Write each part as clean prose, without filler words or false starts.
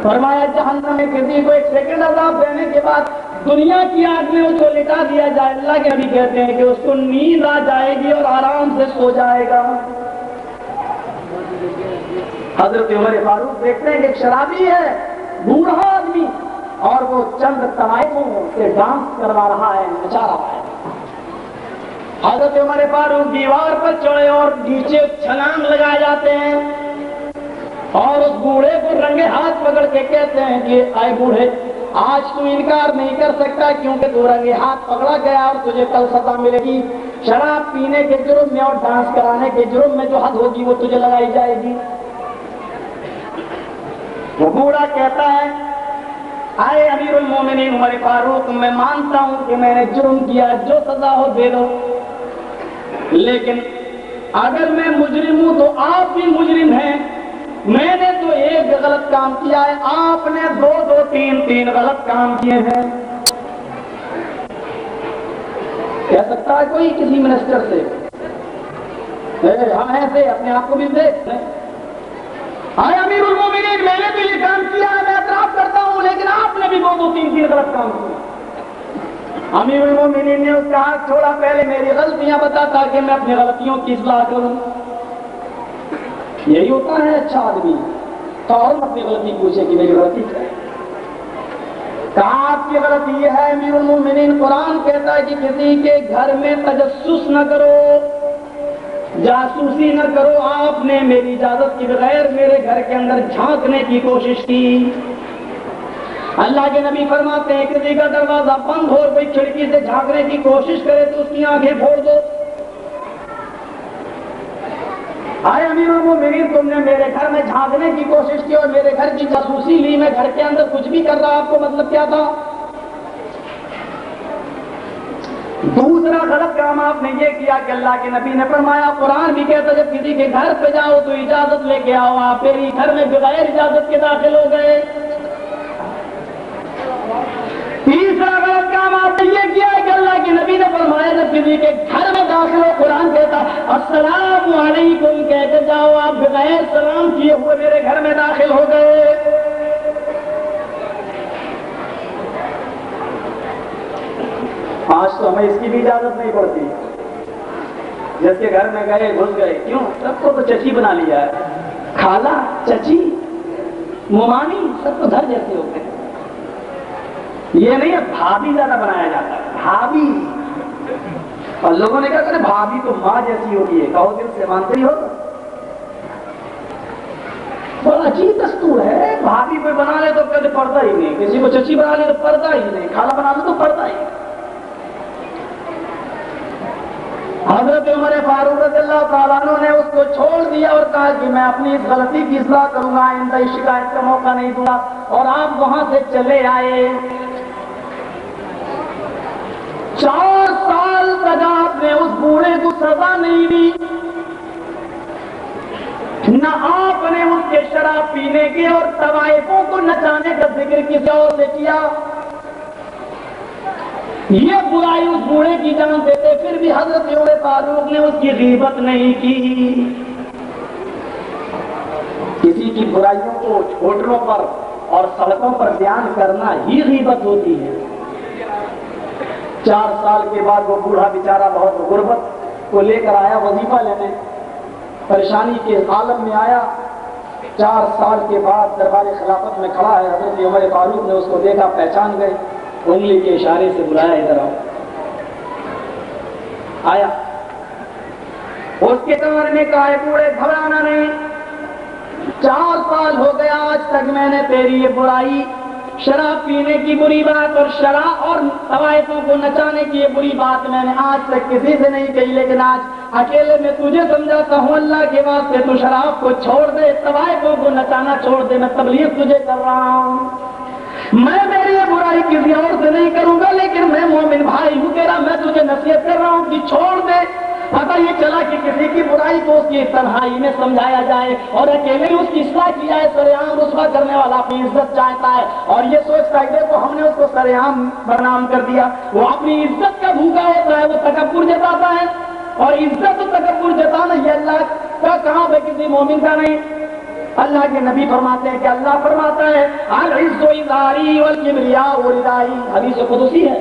فرمایا جہنم میں کسی کو 1 سیکنڈ عذاب دینے کے بعد دنیا کی آگ میں اس کو لٹا دیا جائے، اللہ کے نبی کہتے ہیں کہ اس کو نیند آ جائے گی اور آرام سے سو جائے گا۔ حضرت عمر فاروق دیکھتے ہیں کہ ایک شرابی ہے، بوڑھا آدمی، اور وہ چند طوائفوں سے ڈانس کروا رہا ہے، نچا رہا ہے۔ حضرت عمر فاروق دیوار پر چڑھے اور نیچے چھلانگ لگائے جاتے ہیں، اور اس بوڑھے کو رنگے ہاتھ پکڑ کے کہتے ہیں کہ اے بوڑھے، آج تو انکار نہیں کر سکتا کیونکہ تو رنگے ہاتھ پکڑا گیا اور تجھے کل سزا ملے گی۔ شراب پینے کے جرم میں اور ڈانس کرانے کے جرم میں جو حد ہوگی وہ تجھے لگائی جائے گی۔ وہ بوڑھا کہتا ہے اے امیر المومنین عمر فاروق، میں مانتا ہوں کہ میں نے جرم کیا، جو سزا ہو دے دو، لیکن اگر میں مجرم ہوں تو آپ بھی مجرم ہیں۔ میں نے تو ایک غلط کام کیا ہے، آپ نے دو تین غلط کام کیے ہیں۔ کہہ سکتا ہے کوئی کسی منسٹر سے ہم ایسے اپنے آپ کو بھی دیکھ لیں، اے امیر المومنین میں نے تو یہ کام کیا ہے، میں اعتراف کرتا ہوں، لیکن آپ نے بھی دو تین غلط کام کیے۔ امیر المومنین نے اس کا ہاتھ چھوڑا، پہلے میری غلطیاں بتا تاکہ میں اپنی غلطیوں کی اصلاح کروں۔ یہی ہوتا ہے اچھا آدمی، فوراً اپنی غلطی پوچھے کہ میری غلطی کیا ہے۔ کہا آپ کی غلطی یہ ہے امیر المومنین، قرآن کہتا ہے کہ کسی کے گھر میں تجسس نہ کرو، جاسوسی نہ کرو۔ آپ نے میری اجازت کے بغیر میرے گھر کے اندر جھانکنے کی کوشش کی۔ اللہ کے نبی فرماتے ہیں کسی کا دروازہ بند ہو اور کوئی کھڑکی سے جھانکنے کی کوشش کرے تو اس کی آنکھیں پھوڑ دو۔ اے امیر المومنین، تم نے میرے گھر میں جھانکنے کی کوشش کی اور میرے گھر کی جاسوسی لی، میں گھر کے اندر کچھ بھی کر رہا، آپ کو مطلب کیا تھا؟ دوسرا غلط کام آپ نے یہ کیا کہ اللہ کے نبی نے فرمایا، قرآن بھی کہتا جب کسی کے گھر پہ جاؤ تو اجازت لے کے آؤ، آپ میری گھر میں بغیر اجازت کے داخل ہو گئے۔ تیسرا غلط کام آپ نے یہ کیا ہے کہ اللہ کے نبی نے فرمایا جب کسی کے گھر میں داخل ہو، قرآن کہتا السلام علیکم کہہ کے جاؤ، آپ بغیر سلام کیے ہوئے میرے گھر میں داخل ہو گئے۔ آج تو ہمیں اس کی بھی اجازت نہیں پڑتی، جس کے گھر میں گئے گھس گئے، کیوں؟ سب کو تو چچی بنا لیا ہے، خالہ، چچی، ممانی، سب کو گھر جیسے ہوتے ہیں۔ یہ نہیں ہے بھابھی زیادہ بنایا جاتا ہے، بھابھی، اور لوگوں نے کہا کہ بھابھی تو ماں جیسی ہوتی ہے، کہو دل سے مانتے ہی ہو۔ بڑا عجیب دستور ہے، بھابھی کوئی بنا لے تو کبھی پردہ ہی نہیں، کسی کو چچی بنا لے تو پردہ ہی نہیں، خالہ بنا لے تو پردہ ہی نہیں۔ حضرت عمر فاروق رضی اللہ تعالیٰ عنہ نے اس کو چھوڑ دیا اور کہا کہ میں اپنی اس غلطی کی اصلاح کروں گا، آئندہ شکایت کا موقع نہیں دوں گا، اور آپ وہاں سے چلے آئے۔ 4 سال تک آپ نے اس بوڑھے کو سزا نہیں دی، نہ آپ نے اس کے شراب پینے کے اور طوائفوں کو نچانے کا ذکر کسی اور سے کیا۔ یہ برائی اس بوڑھے کی جان دیتے، پھر بھی حضرت عمر فاروق نے اس کی غیبت نہیں کی۔ کسی کی برائیوں کو ہوٹلوں پر اور سڑکوں پر بیان کرنا ہی غیبت ہوتی ہے۔ 4 سال کے بعد وہ بوڑھا بیچارہ بہت غربت کو لے کر آیا وظیفہ لینے، پریشانی کے عالم میں آیا۔ 4 سال کے بعد دربار خلافت میں کھڑا ہے، حضرت عمر فاروق نے اس کو دیکھا، پہچان گئے، انگلی کے اشارے سے بلایا، ادھر آؤ۔ آیا، اس کے کمر میں کہا ہے بوڑھے گھبرانا نہیں، 4 سال ہو گیا آج تک میں نے تیری یہ برائی، شراب پینے کی بری بات اور شراب اور طوائفوں کو نچانے کی یہ بری بات میں نے آج تک کسی سے نہیں کہی، لیکن آج اکیلے میں تجھے سمجھاتا ہوں، اللہ کے واسطے تو شراب کو چھوڑ دے، طوائفوں کو نچانا چھوڑ دے، میں تبلیغ تجھے کر رہا ہوں۔ میں میری یہ برائی کسی اور سے نہیں کروں گا، لیکن میں مومن بھائی ہوں تیرا، میں تجھے نصیحت کر رہا ہوں کہ چھوڑ دے۔ پتہ یہ چلا کہ کسی کی برائی کو اس کی تنہائی میں سمجھایا جائے اور اکیلے اس کی اصلاح کی جائے، سر عام رسوا کرنے والا اپنی عزت چاہتا ہے اور یہ سوچتا ہے دیکھو ہم نے اس کو سر عام بدنام کر دیا۔ وہ اپنی عزت کا بھوکا ہوتا ہے، وہ تکبر جتاتا ہے، اور عزت و تکبر جتانا یہ اللہ کا کام ہے، کسی مومن کا نہیں۔ اللہ کے نبی فرماتے ہیں کہ اللہ فرماتا ہے العز ازاری والکبریاء ردائی، حدیث قدسی ہے۔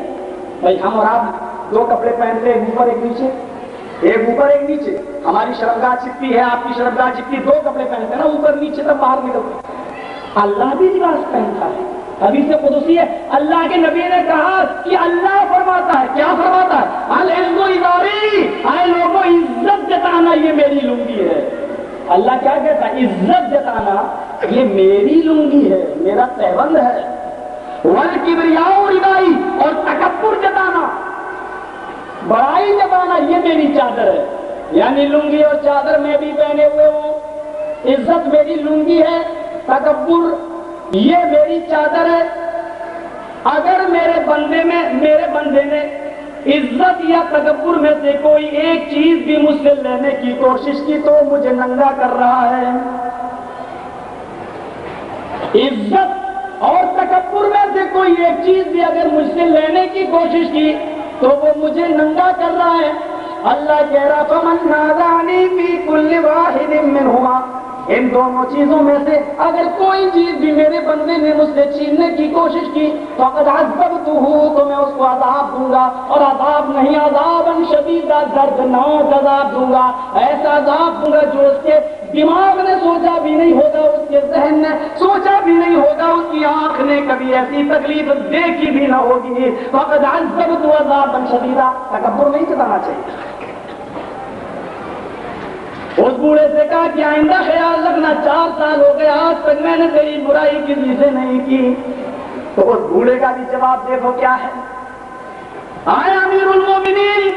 بھائی ہم اور آپ دو کپڑے پہنتے ہیں، ایک اوپر ایک نیچے، ایک اوپر ایک نیچے، ہماری شرمگاہ چھپتی ہے، آپ کی شرمگاہ چھپتی، دو کپڑے پہنتے ہیں نا، اوپر نیچے تب باہر نکلتے۔ اللہ بھی لباس پہنتا ہے، حدیث قدسی ہے۔ اللہ کے نبی نے کہا کہ اللہ فرماتا ہے، کیا فرماتا ہے؟ العز ازاری، اے لوگوں عزت جتانا یہ میری لنگی ہے۔ اللہ کیا کہتا ہے؟ عزت جتانا یہ میری لنگی ہے، میرا تہبند ہے۔ والکبریاء ردائی، اور تکبر جتانا، بڑائی جتانا یہ میری چادر ہے۔ یعنی لنگی اور چادر میں بھی پہنے ہوئے ہوں، عزت میری لنگی ہے، تکبر یہ میری چادر ہے۔ اگر میرے بندے نے عزت یا تکبر میں سے کوئی ایک چیز بھی مجھ سے لینے کی کوشش کی تو مجھے ننگا کر رہا ہے۔ عزت اور تکبر میں سے کوئی ایک چیز بھی اگر مجھ سے لینے کی کوشش کی تو وہ مجھے ننگا کر رہا ہے۔ اللہ کہہ رہا فمن نازعنی فی کل واحد منہما، ان دونوں چیزوں میں سے اگر کوئی چیز بھی میرے بندے نے مجھ سے چھیننے کی کوشش کی فقد عذبتہ، تو میں اس کو عذاب دوں گا، اور عذاب نہیں، عذابا شدیدا، دردناک عذاب دوں گا، ایسا عذاب دوں گا جو اس کے دماغ نے سوچا بھی نہیں ہوگا، اس کے ذہن نے سوچا بھی نہیں ہوگا، اس کی آنکھ نے کبھی ایسی تکلیف دیکھی بھی نہ ہوگی۔ فقد عذبتہ عذابا شدیدا، تکبر نہیں جتانا چاہیے۔ اس بوڑھے سے کہا کہ آئندہ خیال رکھنا، 4 سال ہو گئے آج تک میں نے تیری برائی کسی سے نہیں کی۔ تو اس بوڑھے کا بھی جواب دیکھو کیا ہے۔ آئے امیر المومنین،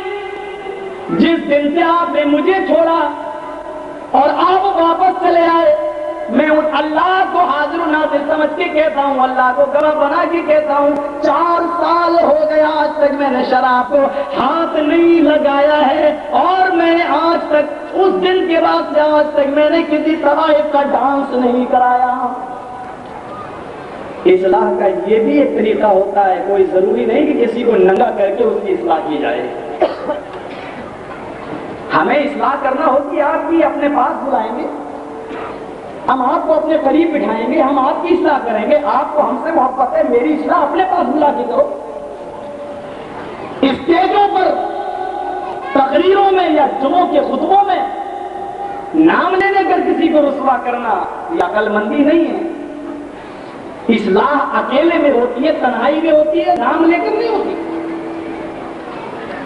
جس دن سے آپ نے مجھے چھوڑا اور آپ واپس چلے آئے، میں اللہ کو حاضر و ناظر سمجھ کے کہتا ہوں، اللہ کو گواہ بنا کے کہتا ہوں، 4 سال ہو گیا آج تک میں نے شراب کو ہاتھ نہیں لگایا ہے، اور میں نے آج تک اس دن کے بعد سے آج تک میں نے کسی طوائف کا ڈانس نہیں کرایا۔ اصلاح کا یہ بھی ایک طریقہ ہوتا ہے، کوئی ضروری نہیں کہ کسی کو ننگا کر کے اس کی اصلاح کی جائے۔ ہمیں اصلاح کرنا ہوگی، آپ بھی اپنے پاس بلائیں گے، ہم آپ کو اپنے قریب بٹھائیں گے، ہم آپ کی اصلاح کریں گے۔ آپ کو ہم سے محبت ہے، میری اصلاح اپنے پاس بلا کے کرو۔ اسٹیجوں پر، تقریروں میں یا جمعوں کے خطبوں میں نام لینے کر کسی کو رسوا کرنا یہ عقل مندی نہیں ہے۔ اصلاح اکیلے میں ہوتی ہے، تنہائی میں ہوتی ہے، نام لے کر نہیں ہوتی۔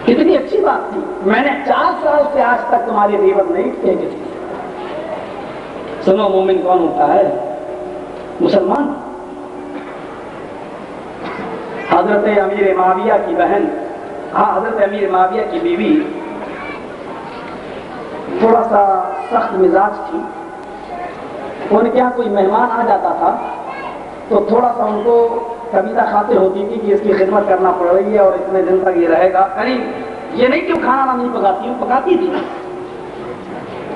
کتنی اچھی بات تھی، میں نے 4 سال سے آج تک تمہاری غیبت نہیں کی کسی سے۔ سنو، مومن کون ہوتا ہے؟ مسلمان۔ حضرت امیر معاویہ کی بہن، حضرت امیر معاویہ کی بیوی تھوڑا سا سخت مزاج تھی۔ ان کے یہاں کوئی مہمان آ جاتا تھا تو تھوڑا سا ان کو کبیرہ خاطر ہوتی تھی کہ اس کی خدمت کرنا پڑ رہی ہے اور اتنے دن تک یہ رہے گا، یعنی یہ نہیں کہ کھانا نہیں پکاتی، وہ پکاتی تھی۔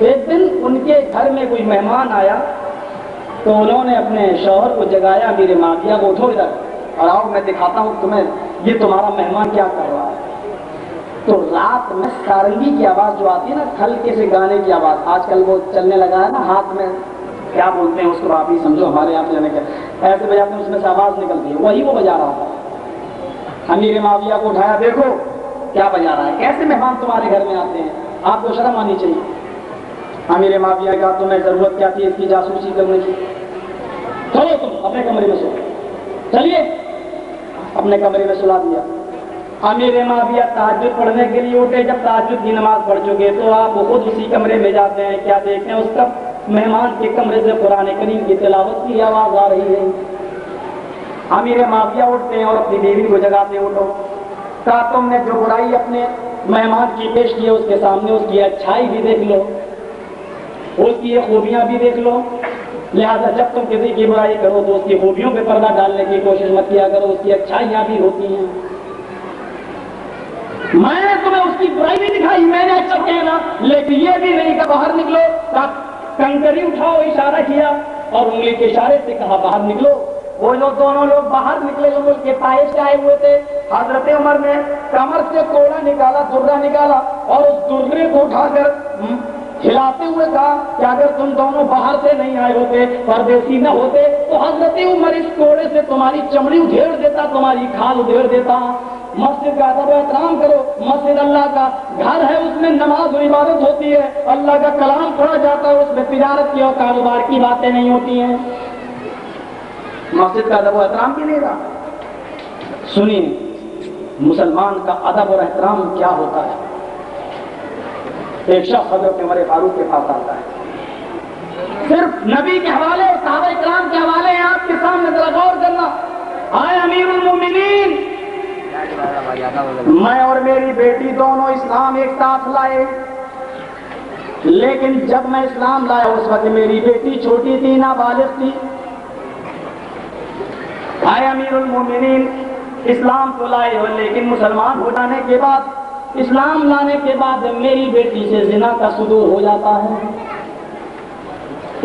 ایک دن ان کے گھر میں کوئی مہمان آیا تو انہوں نے اپنے شوہر کو جگایا، میرے معاویہ کو اٹھو ادھر اور آؤ میں دکھاتا ہوں تمہیں یہ تمہارا مہمان کیا کر رہا ہے۔ تو رات میں سارنگی کی آواز جو آتی ہے نا، ہلکے سے گانے کی آواز، آج کل وہ چلنے لگا ہے نا، ہاتھ میں کیا بولتے ہیں اس کو آپ ہی سمجھو، ہمارے یہاں جانے کے ایسے بجاتے ہیں، اس میں سے آواز نکلتی ہے، وہی وہ بجا رہا تھا۔ امیر معاویہ کو اٹھایا، دیکھو کیا بجا رہا ہے، کیسے مہمان تمہارے گھر میں آتے ہیں، آپ کو شرم آنی چاہیے۔ امیر معاویہ کا تمہیں ضرورت کیا تھی اس کی جاسوسی کرنے کی؟ چلو تم اپنے کمرے میں سو، چلیے اپنے کمرے میں سلا دیا۔ امیر معاویہ تہجد پڑھنے کے لیے اٹھے، جب تہجد کی نماز پڑھ چکے تو آپ خود اسی کمرے میں جاتے ہیں، کیا دیکھتے ہیں اس کا مہمان کے کمرے سے قرآن کریم کی تلاوت کی آواز آ رہی ہے۔ امیر معاویہ اٹھتے ہیں اور اپنی بیوی کو جگاتے، اٹھو، کہا تم نے جو برائی اپنے مہمان کی پیش کی ہے اس کے سامنے اس کی اچھائی بھی دیکھ لو، اس کی یہ خوبیاں بھی دیکھ لو، لہذا جب تم کسی کی برائی کرو تو اس کی خوبیوں پہ پردہ ڈالنے کی کوشش مت کیا کرو، اس کی اچھائیاں بھی ہوتی ہیں۔ میں نے تمہیں اس کی برائی بھی دکھائی، میں نے اچھا کہنا، لیکن یہ بھی نہیں کہ باہر نکلو، کنکری اٹھاؤ، اشارہ کیا اور انگلی کے اشارے سے کہا باہر نکلو۔ وہ جو دونوں لوگ باہر نکلے جو ملک کے طائف سے آئے ہوئے تھے، حضرت عمر نے کمر سے کوڑا نکالا، درہ نکالا اور اس درے کو اٹھا کر کھلاتے ہوئے کہا کہ اگر تم دونوں باہر سے نہیں آئے ہوتے، پردیسی نہ ہوتے، تو حضرت عمر اس کوڑے سے تمہاری چمڑی ادھیڑ دیتا، تمہاری کھال ادھیڑ دیتا۔ مسجد کا ادب و احترام کرو، مسجد اللہ کا گھر ہے، اس میں نماز و عبادت ہوتی ہے، اللہ کا کلام پڑھا جاتا ہے، اس میں تجارت کی اور کاروبار کی باتیں نہیں ہوتی ہیں۔ مسجد کا ادب و احترام کی نہیں رہا۔ سنیے مسلمان کا ادب اور احترام کیا ہوتا ہے۔ ایک شخص حضرت عمر فاروق کے پاس آتا ہے، صرف نبی کے حوالے اور صحابہ کرام کے حوالے ہیں، آپ کے سامنے ذرا غور کرنا۔ آئے امیر المومنین، میں اور میری بیٹی دونوں اسلام ایک ساتھ لائے، لیکن جب میں اسلام لایا اس وقت میری بیٹی چھوٹی تھی، نابالغ تھی۔ آئے امیر المومنین، اسلام تو لائے ہو لیکن مسلمان ہو جانے کے بعد، اسلام لانے کے بعد میری بیٹی سے زنا کا صدور ہو جاتا ہے۔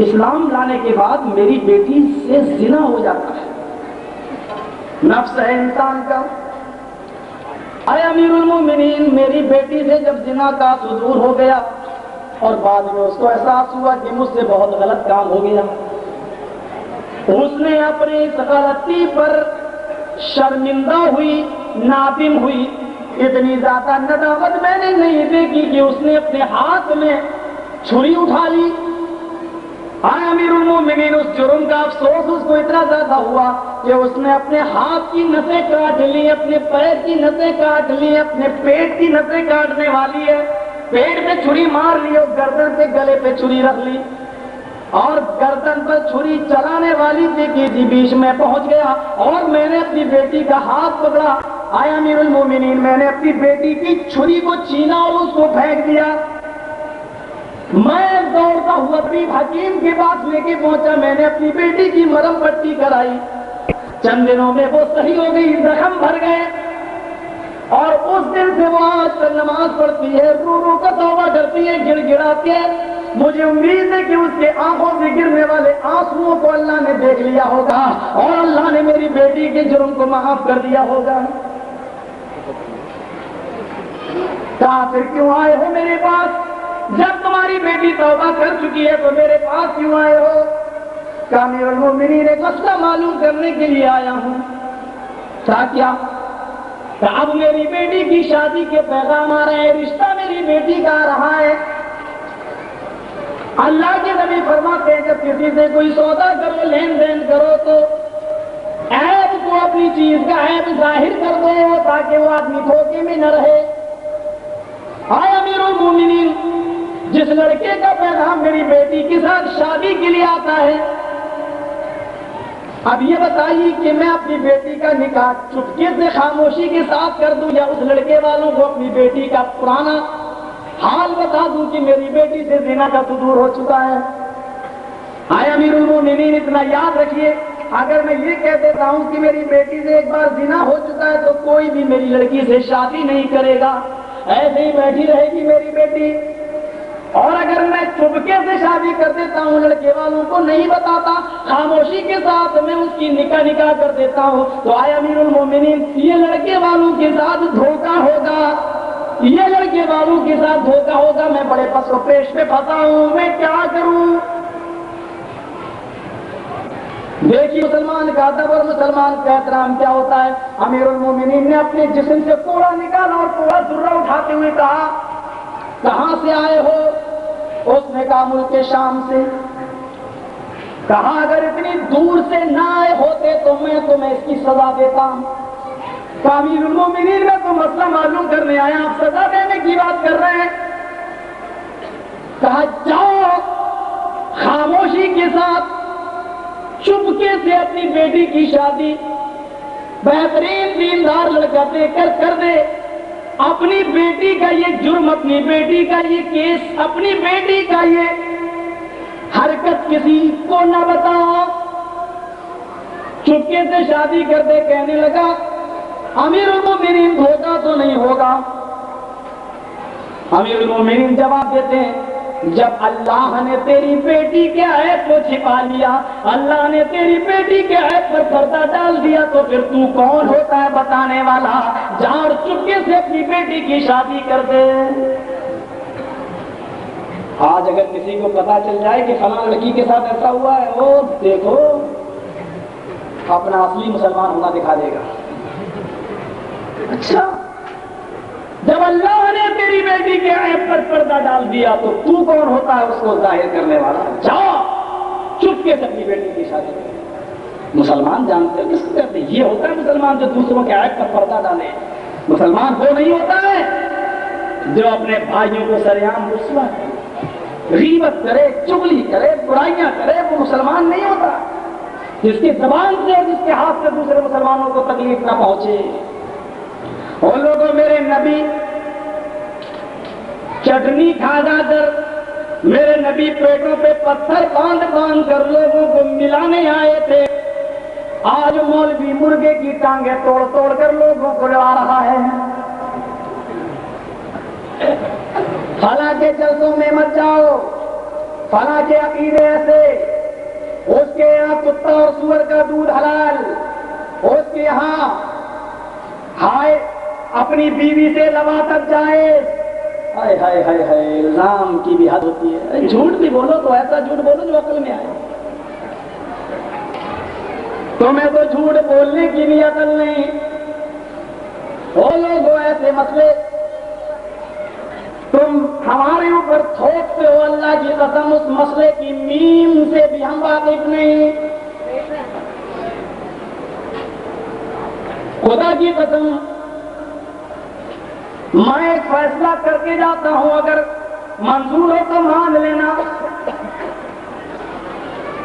اسلام لانے کے بعد میری بیٹی سے زنا ہو جاتا ہے۔ نفس ہے انسان کا۔ اے امیر المومنین، میری بیٹی سے جب زنا کا صدور ہو گیا اور بعد میں اس کو احساس ہوا کہ مجھ سے بہت غلط کام ہو گیا، اس نے اپنی اس غلطی پر شرمندہ ہوئی، نادم ہوئی۔ اتنی زیادہ ندامت میں نے نہیں دیکھی کہ اس نے اپنے ہاتھ میں چھری اٹھا لی۔ آئے امیر المومنین، اس جرم کا افسوس اس کو اتنا زیادہ ہوا کہ اس نے اپنے ہاتھ کی نسیں کاٹ لی، اپنے پیر کی نسیں کاٹ لی، اپنے پیٹ کی نسیں کاٹنے والی ہے، پیٹ پہ چھری مار لی اور گردن پہ گلے پہ چھری رکھ لی، اور گردن پر چھری چلانے والی تھی کہ جی بیچ میں پہنچ گیا اور میں نے اپنی بیٹی کا ہاتھ پکڑا۔ آئے امیر المومنین، میں نے اپنی بیٹی کی چھری کو چھینا اور اس کو پھینک دیا۔ میں دوڑتا ہوا طبیب حکیم کے پاس لے کے پہنچا، میں نے اپنی بیٹی کی مرہم پٹی کرائی، چند دنوں میں وہ صحیح ہو گئی، زخم بھر گئے، اور اس دن سے وہ آج تک نماز پڑھتی ہے، رو رو کر توبہ کرتی ہے، گڑ گڑاتی ہے۔ مجھے امید ہے کہ اس کے آنکھوں سے گرنے والے آنسوؤں کو اللہ نے دیکھ لیا ہوگا اور اللہ نے میری بیٹی کے جرم کو معاف کر دیا ہوگا۔ کہا پھر کیوں آئے ہو میرے پاس؟ جب تمہاری بیٹی توبہ کر چکی ہے تو میرے پاس کیوں آئے ہو؟ کہا امیر المومنین، ایک مسئلہ معلوم کرنے کے لیے آیا ہوں۔ کیا؟ اب میری بیٹی کی شادی کے پیغام آ رہے ہیں، رشتہ میری بیٹی کا آ رہا ہے۔ اللہ کے نبی فرماتے ہیں جب کسی سے کوئی سودا کرو، لین دین کرو، تو عیب کو، اپنی چیز کا عیب ظاہر کر دو تاکہ وہ آدمی دھوکے میں نہ رہے۔ آئے امیر المومنین، جس لڑکے کا پیغام میری بیٹی کے ساتھ شادی کے لیے آتا ہے، اب یہ بتائیے کہ میں اپنی بیٹی کا نکاح چپکے سے خاموشی کے ساتھ کر دوں یا اس لڑکے والوں کو اپنی بیٹی کا پرانا حال بتا دوں کہ میری بیٹی سے زنا کا صدور ہو چکا ہے؟ آئے امیر المومنین، اتنا یاد رکھیے، اگر میں یہ کہہ دیتا ہوں کہ میری بیٹی سے ایک بار زنا ہو چکا ہے تو کوئی بھی میری لڑکی سے شادی نہیں کرے گا، ایسے ہی بیٹھی رہے گی میری بیٹی۔ اور اگر میں چپکے سے شادی کر دیتا ہوں، لڑکے والوں کو نہیں بتاتا، خاموشی کے ساتھ میں اس کی نکاح کر دیتا ہوں، تو آئے امیر المومنین، یہ لڑکے والوں کے ساتھ دھوکہ ہوگا، یہ لڑکے والوں کے ساتھ دھوکہ ہوگا۔ میں بڑے پس و پیش میں پھنسا ہوں، میں کیا کروں؟ دیکھیے مسلمان کا ادب اور مسلمان کا احترام کیا ہوتا ہے۔ امیر المومنین نے اپنے جسم سے کوڑا نکالا اور کوڑا ذرہ اٹھاتے ہوئے کہا، کہاں سے آئے ہو؟ اس نے کہا ملک شام سے۔ کہا اگر اتنی دور سے نہ آئے ہوتے تو میں تمہیں اس کی سزا دیتا۔ کہا امیر المومنین، میں تو مسئلہ معلوم کرنے آیا، آپ سزا دینے کی بات کر رہے ہیں۔ کہا جاؤ، خاموشی کے ساتھ چپکے سے اپنی بیٹی کی شادی بہترین دیندار لڑکا دے کر دے۔ اپنی بیٹی کا یہ جرم، اپنی بیٹی کا یہ کیس، اپنی بیٹی کا یہ حرکت کسی کو نہ بتاؤ، چپکے سے شادی کر دے۔ کہنے لگا امیر المومنین دھوکہ تو نہیں ہوگا؟ امیر المومنین جواب دیتے ہیں، جب اللہ نے تیری بیٹی کے عیب کو چھپا لیا، اللہ نے تیری بیٹی کے عیب پر پردہ ڈال دیا، تو پھر تو کون ہوتا ہے بتانے والا؟ جا اور چپکے سے اپنی بیٹی کی شادی کر دے۔ آج اگر کسی کو پتا چل جائے کہ فلاں لڑکی کے ساتھ ایسا ہوا ہے، وہ دیکھو اپنا اصلی مسلمان ہونا دکھا دے گا۔ اچھا، جب اللہ نے تیری بیٹی کے عیب پر پردہ ڈال دیا تو تو کون ہوتا ہے اس کو ظاہر کرنے والا؟ جاؤ چپکے سے اپنی بیٹی کی شادی کرے۔ مسلمان جانتے ہیں کس کو کہتے ہیں؟ یہ ہوتا ہے مسلمان جو دوسروں کے عیب پر پردہ ڈالے۔ مسلمان وہ نہیں ہوتا ہے جو اپنے بھائیوں کو سریعام رسوا کرے، غیبت کرے، چغلی کرے، برائیاں کرے، وہ مسلمان نہیں ہوتا۔ جس کی زبان سے اور جس کے ہاتھ سے دوسرے مسلمانوں کو تکلیف نہ پہنچے۔ اور لوگوں، میرے نبی چٹنی کھانا کر، میرے نبی پیٹوں پہ پتھر باندھ باندھ کر لوگوں کو ملانے آئے تھے۔ آج مولوی مرغے کی ٹانگیں توڑ توڑ کر لوگوں کو لڑا رہا ہے۔ فلاں کے جلسوں میں مت جاؤ، فلاں کے عقیدے ایسے، اس کے یہاں کتا اور سور کا دودھ حلال، اس کے یہاں ہائے اپنی بیوی سے لواطت جائز۔ ہائے ہائے ہائے ہائے، الزام کی بھی حد ہوتی ہے۔ جھوٹ بھی بولو تو ایسا جھوٹ بولو جو عقل میں آئے۔ تمہیں تو جھوٹ بولنے کی بھی عقل نہیں۔ وہ لوگ ایسے مسئلے تم ہمارے اوپر تھوپتے ہو، اللہ کی قسم اس مسئلے کی میم سے بھی ہم واقف نہیں۔ خدا کی قسم میں ایک فیصلہ کر کے جاتا ہوں، اگر منظور ہو تو مان لینا۔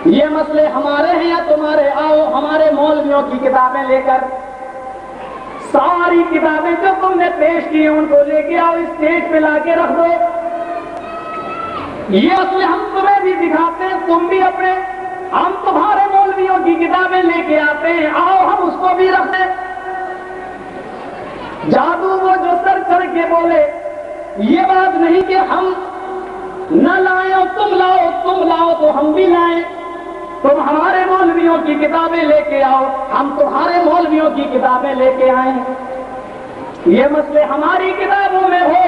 یہ مسئلے ہمارے ہیں یا تمہارے، آؤ ہمارے مولویوں کی کتابیں لے کر، ساری کتابیں جو تم نے پیش کی ان کو لے کے آؤ، اسٹیج پہ لا کے رکھ دو۔ یہ مسئلے ہم تمہیں بھی دکھاتے ہیں، تم بھی اپنے، ہم تمہارے مولویوں کی کتابیں لے کے آتے ہیں، آؤ ہم اس کو بھی رکھتے ہیں۔ جادو وہ جو سر چڑھ کے بولے، یہ بات نہیں کہ ہم نہ لائیں اور تم لاؤ تو ہم بھی لائیں۔ تم ہمارے مولویوں کی کتابیں لے کے آؤ، ہم تمہارے مولویوں کی کتابیں لے کے آئیں۔ یہ مسئلے ہماری کتابوں میں ہو،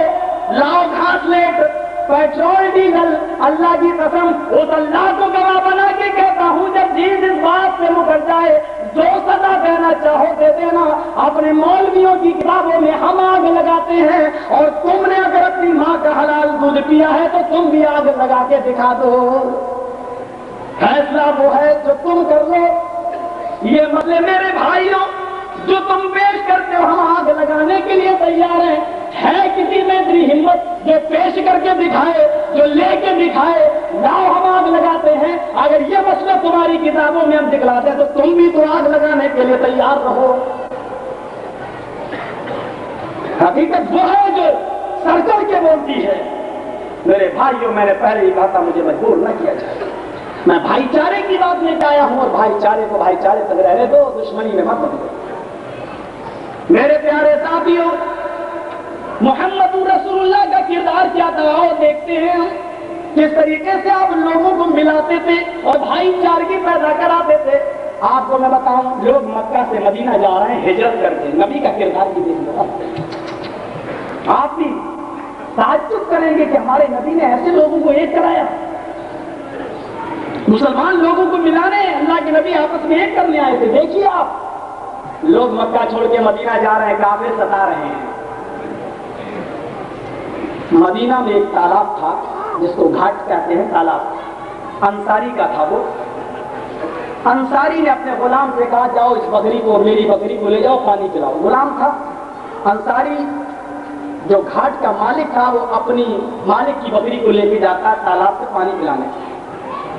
لاؤ گھاس لیٹ، پیٹرول ڈیزل، اللہ کی قسم اس اللہ کو گواہ بنا کے کہتا ہوں، جب چیز اس بات سے مکر جائے، جو سزا دینا چاہو دے دینا۔ اپنے مولویوں کی کتابوں میں ہم آگ لگاتے ہیں، اور تم نے اگر اپنی ماں کا حلال دودھ پیا ہے تو تم بھی آگ لگا کے دکھا دو۔ فیصلہ وہ ہے جو تم کر لو۔ یہ مسئلے میرے بھائیوں جو تم پیش کرتے ہو، ہم آگ لگانے کے لیے تیار ہیں۔ ہے کسی میں اتنی ہمت جو پیش کر کے دکھائے، جو لے کے دکھائے، لاؤ ہم آگ لگاتے ہیں۔ اگر یہ مسئلہ تمہاری کتابوں میں ہم دکھلاتے ہیں تو تم بھی تو آگ لگانے کے لیے تیار رہو۔ حقیقت وہ ہے جو سر چڑھ کے بولتی ہے۔ میرے بھائیوں، میں نے پہلے ہی کہا تھا مجھے مجبور نہ کیا جائے۔ میں بھائی چارے کی بات لے کے آیا ہوں، اور بھائی چارے کو بھائی چارے تک رہنے دو، دشمنی میں مت بدلو۔ میرے پیارے ساتھیوں، محمد رسول اللہ کا کردار کیا تھا، اور دیکھتے ہیں کس طریقے سے آپ لوگوں کو ملاتے تھے اور بھائی چارگی پیدا کراتے تھے۔ آپ کو میں بتاؤں، لوگ مکہ سے مدینہ جا رہے ہیں ہجرت کر کے، نبی کا کردار بھی دیکھ لو۔ آپ بھی تعجب کریں گے کہ ہمارے نبی نے ایسے لوگوں کو ایک کرایا۔ مسلمان لوگوں کو ملانے اللہ کے نبی آپس میں ایک کرنے آئے تھے۔ دیکھیے آپ، لوگ مکہ چھوڑ کے مدینہ جا رہے ہیں، کافر ستا رہے ہیں۔ مدینہ میں ایک تالاب تھا جس کو گھاٹ کہتے ہیں، تالاب انصاری کا تھا۔ وہ انصاری نے اپنے غلام سے کہا، جاؤ اس بکری کو، میری بکری کو لے جاؤ، پانی پلاؤ۔ غلام تھا انصاری، جو گھاٹ کا مالک تھا وہ اپنی مالک کی بکری کو لے کے جاتا تالاب سے پانی پلانے۔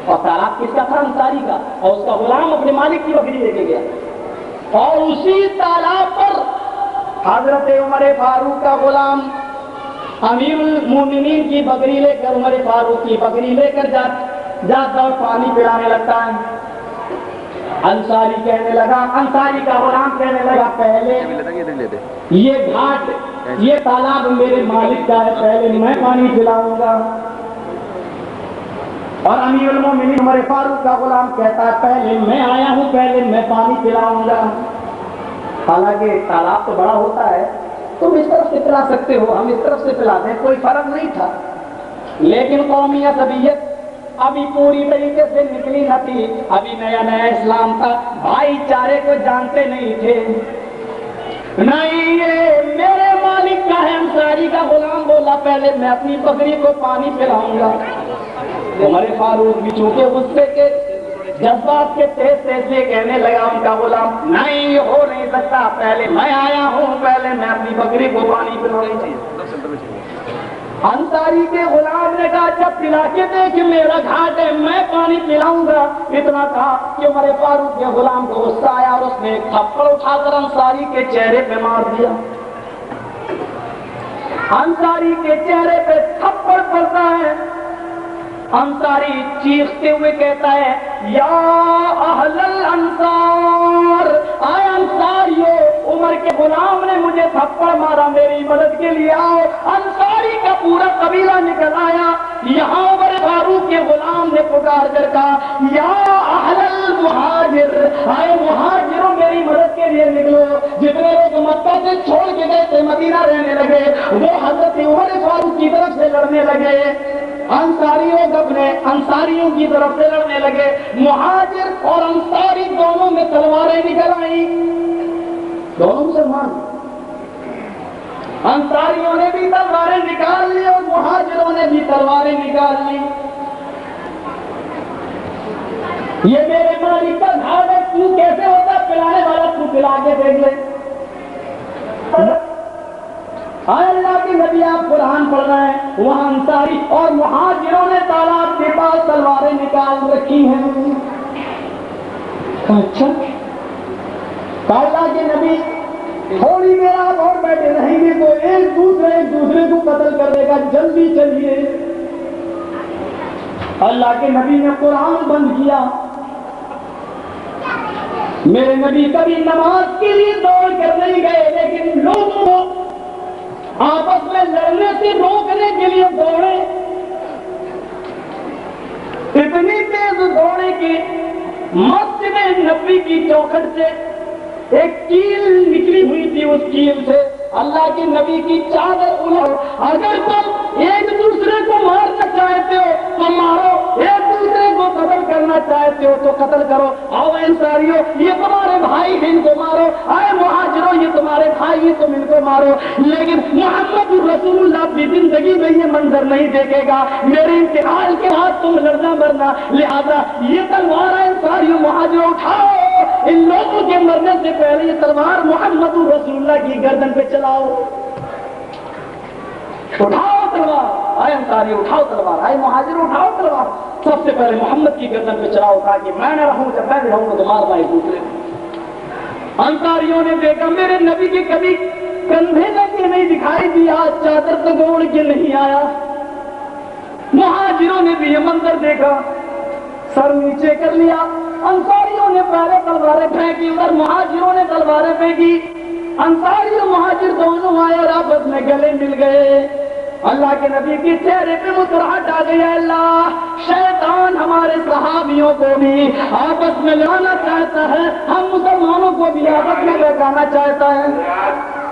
اور تالاب کس کا تھا؟ انصاری کا، اور اس کا غلام اپنے مالک کی بکری لے کے گیا۔ اور اسی تالاب پر حضرت عمر فاروق کا غلام امیر المومنین کی بکری لے کر، عمر فاروق کی بکری لے کر جاتا اور پانی پلانے لگتا ہے۔ انصاری کہنے لگا، انصاری کا غلام کہنے لگا، پہلے یہ گھاٹ، یہ تالاب میرے مالک کا ہے، پہلے میں پانی پلاؤں گا۔ اور امیر المومنین عمر فاروق کا غلام کہتا ہے، پہلے میں آیا ہوں، پہلے میں پانی پلاؤں گا۔ حالانکہ تالاب تو بڑا ہوتا ہے، تم اس طرف سے پلا سکتے ہو، ہم اس طرف سے پلاتے ہیں، کوئی فرق نہیں تھا۔ لیکن قومی عصبیت ابھی پوری طریقے سے نکلی نہ تھی، ابھی نیا نیا اسلام تھا، بھائی چارے کو جانتے نہیں تھے. نہیں یہ میرے مالک کا ہے. انصاری کا غلام بولا پہلے میں اپنی بکری کو پانی پلاؤں گا. عمر فاروق بھی چونکہ غصے کے جذبات کے تیز سے کہنے لگا ان کا غلام نہیں یہ ہو نہیں سکتا، پہلے میں آیا ہوں، پہلے میں اپنی بکری کو پانی پلاؤں گا. انصاری کے غلام نے کہا جب پلا کے دیکھ میرا گھاٹ ہے میں پانی پلاؤں گا. اتنا کہا کہ عمر فاروق کے غلام کو غصہ آیا اور اس نے ایک تھپڑ اٹھا کر انصاری کے چہرے پہ مار دیا. انصاری کے چہرے پہ تھپڑ پڑتا ہے. انصاری چیختے ہوئے کہتا ہے یا اہل الانصار، آئے انصاریو، عمر کے غلام نے مجھے تھپڑ مارا، میری مدد کے لیے آؤ. انصاری کا پورا قبیلہ نکل آیا. یہاں عمر فاروق کے غلام نے پکار کر کہا یا اہل المہاجر، آئے مہاجروں میری مدد کے لیے نکلو. جتنے لوگ مکہ سے چھوڑ کے گئے تھے مدینہ رہنے لگے وہ حضرت عمر فاروق کی طرف سے لڑنے لگے. انصاریوں کی طرف سے لڑنے لگے. مہاجر اور انصاری دونوں میں تلواریں نکل آئیں. دونوں مسلمان، انصاریوں نے بھی تلواریں نکال لی اور مہاجروں نے بھی تلواریں نکال لی. یہ میرے مالک کا گھاٹ ہے، تو کیسے ہوتا پلانے والا، تو پلا کے دیکھ لے. اللہ کے نبی آپ قرآن پڑھ رہے ہیں، وہاں انصاری اور مہاجروں نے تالاب کے پاس تلواریں نکال رکھی ہیں. اچھا اللہ کے نبی تھوڑی دیر آپ اور بیٹھے رہیں گے تو ایک دوسرے کو قتل کر دے گا، جلدی چلیے. اللہ کے نبی نے قرآن بند کیا. میرے نبی کبھی نماز کے لیے دوڑ کر نہیں گئے لیکن لوگوں کو آپس میں لڑنے سے روکنے کے لیے دوڑے. اتنی تیز دوڑے کہ مسجد نبی کی چوکھٹ سے ایک کیل نکلی ہوئی تھی، اس کیل سے اللہ کے نبی کی چادر الٹ. اگر تم ایک دوسرے کو مارنا چاہتے ہو تو مارو، ایک دوسرے کو قتل کرنا چاہتے ہو تو قتل کرو. آؤ انصاریو یہ تمہارے بھائی ہیں ان کو مارو، آئے مہاجروں یہ تمہارے بھائی ہیں تم ان کو مارو. لیکن محمد رسول اللہ اپنی زندگی میں یہ منظر نہیں دیکھے گا، میرے انتقال کے بعد تم لڑنا مرنا. لہذا یہ تلوار انصاریو مہاجروں اٹھاؤ، ان لوگوں کے مرنے سے پہلے یہ تلوار محمد رسول اللہ کی گردن پہ چلاؤ. اٹھاؤ تلوار، آئے انصاری اٹھاؤ تلوار، آئے مہاجر اٹھاؤ تلوار. سب سے پہلے محمد کی گردن پہ چلاؤ تاکہ میں نہ رہوں، جب میں رہوں گا تو مار پائے دوسرے. انصاریوں نے دیکھا میرے نبی کے کبھی کندھے لگے نہیں دکھائی دیا، چادر تو گوڑ کے نہیں آیا. مہاجروں نے بھی یہ منظر دیکھا، سر نیچے کر لیا. انصاریوں نے پہلے تلواریں پھینکی، ادھر مہاجروں نے تلواریں پھینکی. انصاری اور مہاجر دونوں آئے اور آپس میں گلے مل گئے. اللہ کے نبی کے چہرے پہ مسکراہٹ آ گئی. اللہ شیطان ہمارے صحابیوں کو بھی آپس میں لانا چاہتا ہے، ہم مسلمانوں کو بھی آپس میں لگانا چاہتا ہے.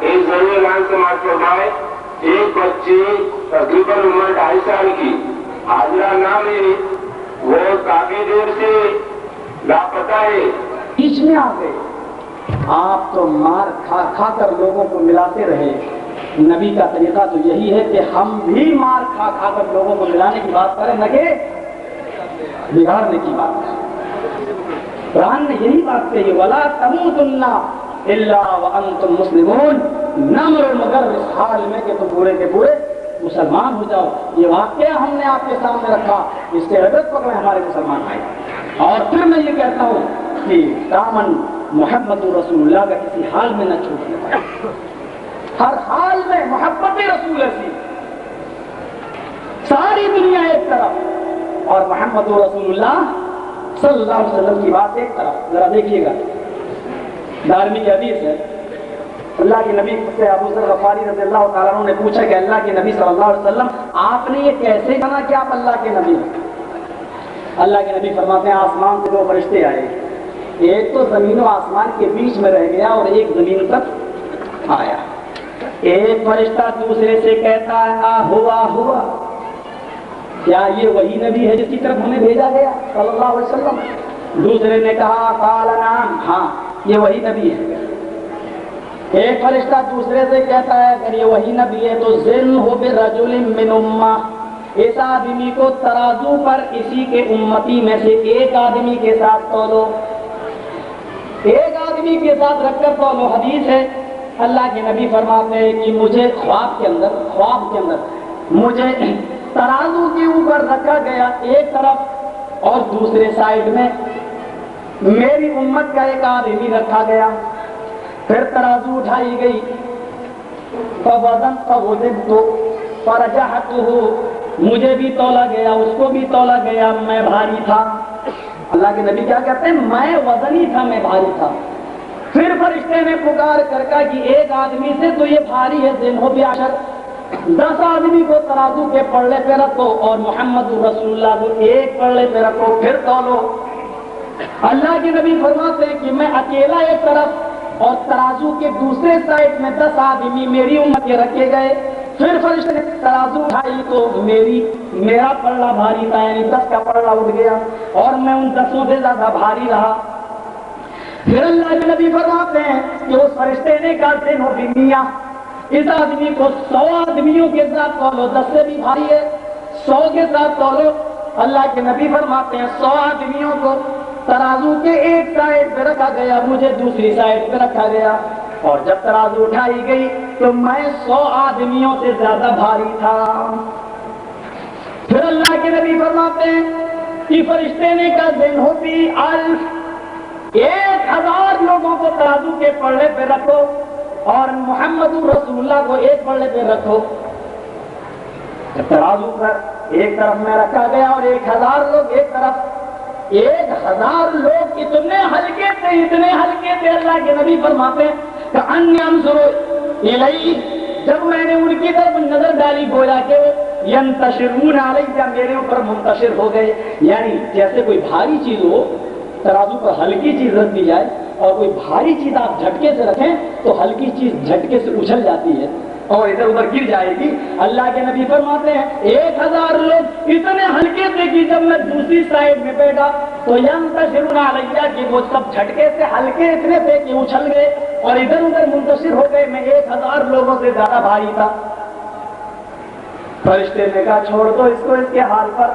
ایک ضرور اعلان سماعت فرمائے. ایک بچی تقریباً عمر 2.5 سال کی حاضرہ نام ہے، وہ کافی دیر سے لاپتہ ہے. بیچ میں آ گئے. آپ تو مار کھا کھا کر لوگوں کو ملاتے رہے. نبی کا طریقہ تو یہی ہے کہ ہم بھی مار کھا کھا کر لوگوں کو ملانے کی بات کریں، نہ کہ بگاڑنے کی بات کریں. قرآن نے یہی بات کہی وَلَا تَمُوتُنَّ إِلَّا وَأَنْتُمْ مُسْلِمُونَ، نہ مرو مگر اس حال میں کہ تم پورے کے پورے مسلمان ہو جاؤ. یہ واقعہ ہم نے آپ کے سامنے رکھا، اس سے عبرت پکڑے ہمارے مسلمان بھائی. اور پھر میں یہ کہتا ہوں کہ دامن محمد رسول اللہ کا کسی حال میں نہ چھوٹنے پائے. ہر حال میں محبت رسول سی، ساری دنیا ایک طرف اور محمد رسول اللہ صلی اللہ علیہ وسلم کی بات ایک طرف. ذرا دیکھیے گا، دارمی کی حدیث ہے. اللہ کے نبی سے ابو ذر غفاری رضی اللہ تعالیٰ عنہ نے پوچھا کہ اللہ کے نبی صلی اللہ علیہ وسلم آپ نے یہ کیسے جانا کہ آپ اللہ کے نبی ہیں؟ اللہ کے نبی فرماتے ہیں آسمان سے 2 فرشتے آئے، ایک تو زمین و آسمان کے بیچ میں رہ گیا اور ایک زمین تک آیا. ایک فرشتہ دوسرے سے کہتا ہے آ ہوا ہوا، کیا یہ وہی نبی ہے جس کی طرف ہمیں بھیجا گیا صلی اللہ علیہ وسلم؟ دوسرے نے کہا قال نعم، ہاں یہ وہی نبی ہے۔ ایک فرشتہ دوسرے سے کہتا ہے اگر یہ وہی نبی ہے تو زن ہو برجل من امہ، اس آدمی کو ترازو پر اسی کے امتی میں سے ایک آدمی کے ساتھ تولو، ایک آدمی کے ساتھ رکھ کر تولو۔ حدیث ہے اللہ کے نبی فرماتے ہیں کہ مجھے خواب کے اندر مجھے ترازو کے اوپر رکھا گیا ایک طرف، اور دوسرے سائڈ میں میری امت کا ایک آدمی رکھا گیا۔ پھر ترازو اٹھائی گئی، فوزنت فرجحته، مجھے بھی تولا گیا، اس کو بھی تولا گیا، میں بھاری تھا۔ اللہ کے نبی کیا کہتے ہیں؟ میں وزنی تھا، میں بھاری تھا۔ پھر فرشتے نے پکار کر کہا کہ ایک آدمی سے تو یہ بھاری ہے، زنہو بعشر، 10 آدمی کو ترازو کے پلڑے پہ رکھو اور محمد رسول اللہ کو ایک پلڑے پہ رکھو، پھر تولو۔ اللہ کے نبی فرماتے ہیں کہ میں اکیلا ایک طرف اور ترازو کے دوسرے سائڈ میں 10 آدمی میری امت کے رکھے گئے۔ پھر فرشتے نے ترازو اٹھائی تو میرا پلڑا بھاری تھا، یعنی 10 کا پلڑا اٹھ گیا اور میں ان 10 سے زیادہ بھاری رہا۔ پھر اللہ کے نبی فرماتے ہیں کہ اس فرشتے نے کہا زنہو بمیہ، اس آدمی کو 100 آدمیوں کے ساتھ تولو، 10 سے بھی بھاری ہے، 100 کے ساتھ تولو۔ اللہ کے نبی فرماتے ہیں 100 آدمیوں کو ترازو کے ایک سائڈ پہ رکھا گیا، مجھے دوسری سائڈ پہ رکھا گیا، اور جب ترازو اٹھائی گئی تو میں 100 آدمیوں سے زیادہ بھاری تھا۔ پھر اللہ کے نبی فرماتے ہیں کہ فرشتے نے کہا زنہو بی الف، 1000 لوگوں کو ترازو کے پلڑے پہ رکھو اور محمد رسول اللہ کو ایک پلڑے پہ رکھو۔ ترازو پر ایک طرف میں رکھا گیا اور 1000 لوگ ایک طرف۔ 1000 لوگ اتنے ہلکے تھے اللہ کے نبی فرماتے ہیں کہ انی انظر الیہ، جب میں نے ان کی طرف نظر ڈالی گویا کہ ینتشرون علیہ، میرے اوپر منتشر ہو گئے، یعنی جیسے کوئی بھاری چیز ہو ترازو پر ہلکی چیز رکھ دی جائے اور کوئی بھاری چیز آپ جھٹکے سے رکھیں تو ہلکی چیز جھٹکے سے اچھل جاتی ہے اور ادھر ادھر گر جائے گی۔ اللہ کے نبی فرماتے ہیں 1000 لوگ اتنے ہلکے تھے کہ جب میں دوسری سائڈ میں بیٹھا تو ینتشرون علیہ، کہ وہ سب جھٹکے سے ہلکے اتنے تھے کہ اچھل گئے اور ادھر ادھر منتشر ہو گئے، میں 1000 لوگوں سے زیادہ بھاری تھا۔ فرشتے نے کہا چھوڑ دو اس کو اس کے حال پر،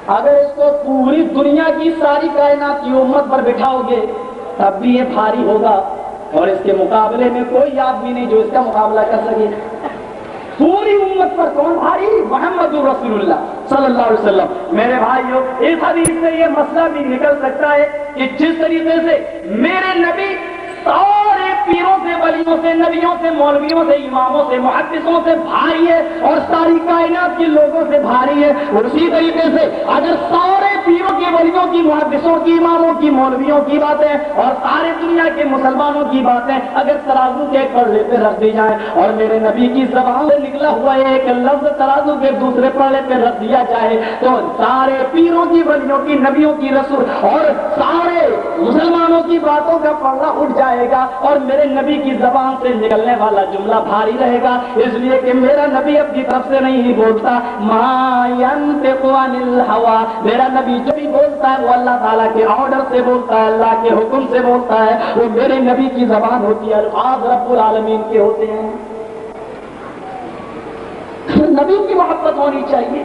اگر اس کو پوری دنیا کی ساری کائنات کی امت پر بٹھاؤ گے تب بھی یہ بھاری ہوگا، اور اس کے مقابلے میں کوئی آدمی نہیں جو اس کا مقابلہ کر سکے۔ پوری امت پر کون بھاری؟ محمد رسول اللہ صلی اللہ علیہ وسلم۔ میرے بھائیوں، اس حدیث سے یہ مسئلہ بھی نکل سکتا ہے کہ جس طریقے سے میرے نبی سارے پیروں سے، ولیوں سے، نبیوں سے، مولویوں سے، اماموں سے، محدثوں سے بھاری ہے اور ساری کائنات کے لوگوں سے بھاری ہے، اسی طریقے سے اگر سارے پیروں کی، ولیوں کی، محدثوں کی، اماموں کی، مولویوں کی باتیں اور سارے دنیا کے مسلمانوں کی باتیں اگر ترازو کے پلڑے پہ رکھ دی جائیں اور میرے نبی کی زبان سے نکلا ہوا ایک لفظ ترازو کے دوسرے پلڑے پہ رکھ دیا جائے تو سارے پیروں کی، ولیوں کی، نبیوں کی، رسول اور سارے مسلمانوں کی باتوں کا پلڑا اٹھ جائے گا اور میرے نبی کی زبان سے نکلنے والا جملہ بھاری رہے گا، اس لیے کہ میرا نبی اپنی طرف سے نہیں بولتا، ما ينطق عن الهوى، میرا نبی جو بھی بولتا ہے وہ اللہ تعالیٰ کے آرڈر سے بولتا ہے، اللہ کے حکم سے بولتا ہے، وہ میرے نبی کی زبان ہوتی ہے، الفاظ رب العالمین کے ہوتے ہیں۔ نبی کی محبت ہونی چاہیے،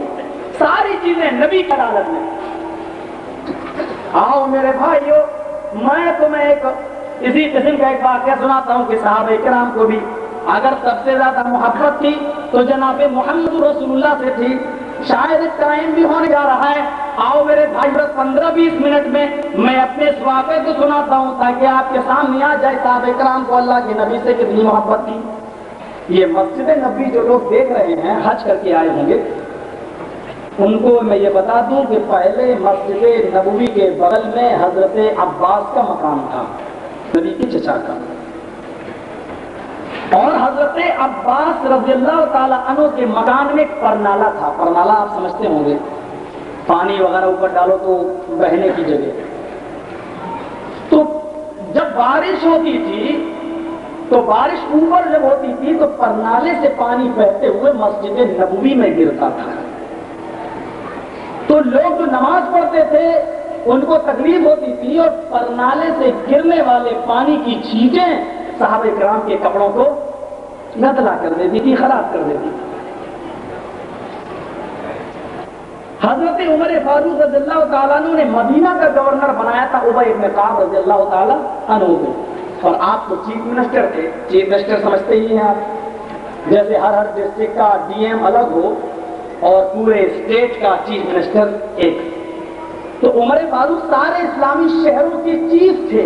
ساری چیزیں نبی کی عدالت میں۔ آؤ میرے بھائیو، میں تمہیں ایک اسی قسم کا ایک واقعہ سناتا ہوں کہ صحابہ کرام کو بھی اگر سب سے زیادہ محبت تھی تو جناب محمد رسول اللہ سے تھی۔ شاید ٹائم بھی ہونے جا رہا ہے، آؤ میرے بھائی 15-20 منٹ میں میں اپنے اس واقعے کو سناتا ہوں تاکہ آپ کے سامنے آ جائے صحابہ کرام کو اللہ کے نبی سے کتنی محبت تھی۔ یہ مسجد نبی جو لوگ دیکھ رہے ہیں حج کر کے آئے ہوں گے، ان کو میں یہ بتا دوں کہ پہلے مسجد نبوی کے بغل میں حضرت عباس کا مقام تھا، نبی کے چچا کا، اور حضرت عباس رضی اللہ تعالیٰ عنہ کے مکان میں ایک پرنالا تھا۔ پرنالا آپ سمجھتے ہوں گے، پانی وغیرہ اوپر ڈالو تو بہنے کی جگہ۔ تو جب بارش ہوتی تھی تو بارش اوپر جب ہوتی تھی تو پرنالے سے پانی بہتے ہوئے مسجد نبوی میں گرتا تھا، تو لوگ جو نماز پڑھتے تھے ان کو تکلیف ہوتی تھی اور پرنالے سے گرنے والے پانی کی چھینٹیں صحابہ کرام کے کپڑوں کو گدلا کر دیتی تھی، خراب کر دیتی تھی۔ حضرت عمر فاروق رضی اللہ تعالیٰ عنہ نے مدینہ کا گورنر بنایا تھا ابی بن کعب رضی اللہ تعالیٰ عنہ کو، اور آپ تو چیف منسٹر تھے۔ چیف منسٹر سمجھتے ہی ہیں آپ، جیسے ہر ڈسٹرکٹ کا ڈی ایم الگ ہو اور پورے اسٹیٹ کا چیف منسٹر ایک، تو عمر فاروق سارے اسلامی شہروں کے چیف تھے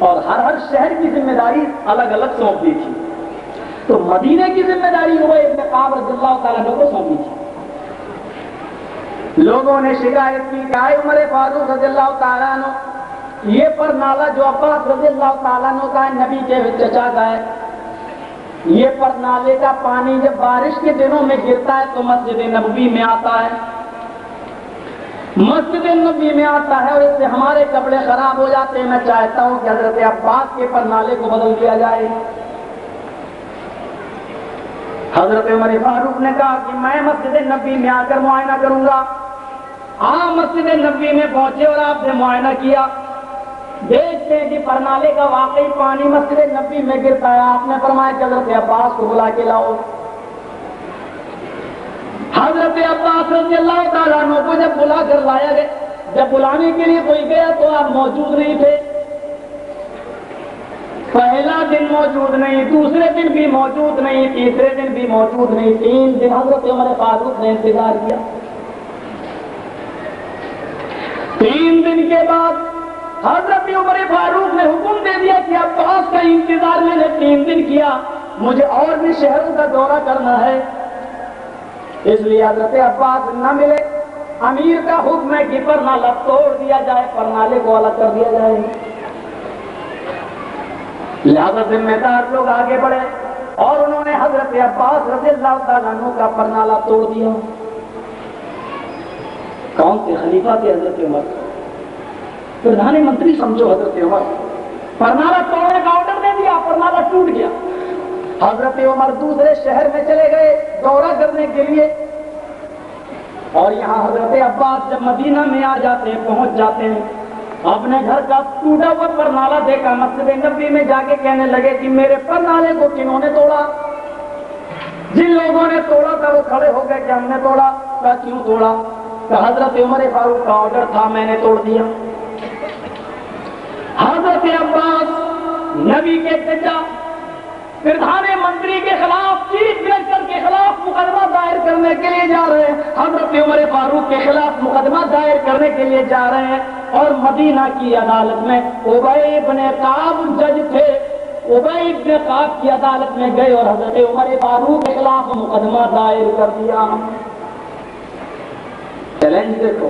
اور ہر شہر کی ذمہ داری الگ الگ سونپ دی تھی۔ تو مدینہ کی ذمہ داری ابی بن کعب رضی اللہ تعالیٰ عنہ کو سونپی تھی۔ لوگوں نے شکایت کی کہ آئے عمر فاروق رضی اللہ تعالیٰ عنہ، یہ پر نالا جو عباس رضی اللہ تعالیٰ عنہ کا ہے، نبی کے چچا کا ہے، یہ پر نالے کا پانی جب بارش کے دنوں میں گرتا ہے تو مسجد نبوی میں آتا ہے، مسجد نبوی میں آتا ہے اور اس سے ہمارے کپڑے خراب ہو جاتے ہیں۔ میں چاہتا ہوں کہ حضرت عباس کے پر نالے کو بدل دیا جائے۔ حضرت عمر فاروق نے کہا کہ میں مسجد نبوی میں آ کر معائنہ کروں گا۔ آپ مسجد نبوی میں پہنچے اور آپ نے معائنہ کیا، دیکھتے ہیں کہ پرنالے کا واقعی پانی مسجد نبوی میں گرتا ہے۔ آپ نے فرمایا کہ حضرت عباس کو بلا کے لاؤ۔ حضرت عباس رضی اللہ تعالیٰ عنہ کو جب بلا کر لایا گیا، جب بلانے کے لیے کوئی گیا تو آپ موجود نہیں تھے۔ پہلا دن موجود نہیں، دوسرے دن بھی موجود نہیں، تیسرے دن بھی موجود نہیں، 3 دن حضرت عمر فاروق نے انتظار کیا۔ 3 دن کے بعد حضرت عمر فاروق نے حکم دے دیا کہ عباس کا انتظار میں نے 3 دن کیا، مجھے اور بھی شہروں کا دورہ کرنا ہے، اس لیے حضرت عباس نہ ملے۔ امیر کا حکم ہے کہ پرنالہ توڑ دیا جائے، پرنالے کو الگ کر دیا جائے۔ لہذا ذمہ دار لوگ آگے بڑھے اور انہوں نے حضرت عباس رضی اللہ تعالیٰ عنہ کا پرنالہ توڑ دیا۔ کون تھے؟ خلیفہ تھے حضرت عمر، پردھان منتری سمجھو حضرت عمر۔ پرنالہ توڑنے کا آرڈر دے دیا، پرنالہ ٹوٹ گیا۔ حضرت عمر دوسرے شہر میں چلے گئے دورہ کرنے کے لیے، اور یہاں حضرت عباس جب مدینہ میں آ جاتے ہیں، پہنچ جاتے ہیں، اپنے گھر کا ٹوٹا ہوا پرنالہ دیکھا، مسجد نبوی میں جا کے کہنے لگے کہ میرے پرنالے کو کنہوں نے توڑا؟ جن لوگوں نے توڑا تھا وہ کھڑے ہو گئے کہ ہم نے توڑا۔ کہا کیوں توڑا؟ کہ حضرت عمر فاروق کا آرڈر تھا، میں نے توڑ دیا۔ حضرت عباس نبی کے چچا پردھان منتری کے خلاف، چیف منسٹر کے خلاف مقدمہ دائر کرنے کے لیے جا رہے ہیں، حضرت عمر فاروق کے خلاف مقدمہ دائر کرنے کے لیے جا رہے ہیں، اور مدینہ کی عدالت میں ابی بن کعب جج تھے۔ ابی بن کعب کی عدالت میں گئے اور حضرت عمر فاروق کے خلاف مقدمہ دائر کر دیا۔ چیلنج دیکھو،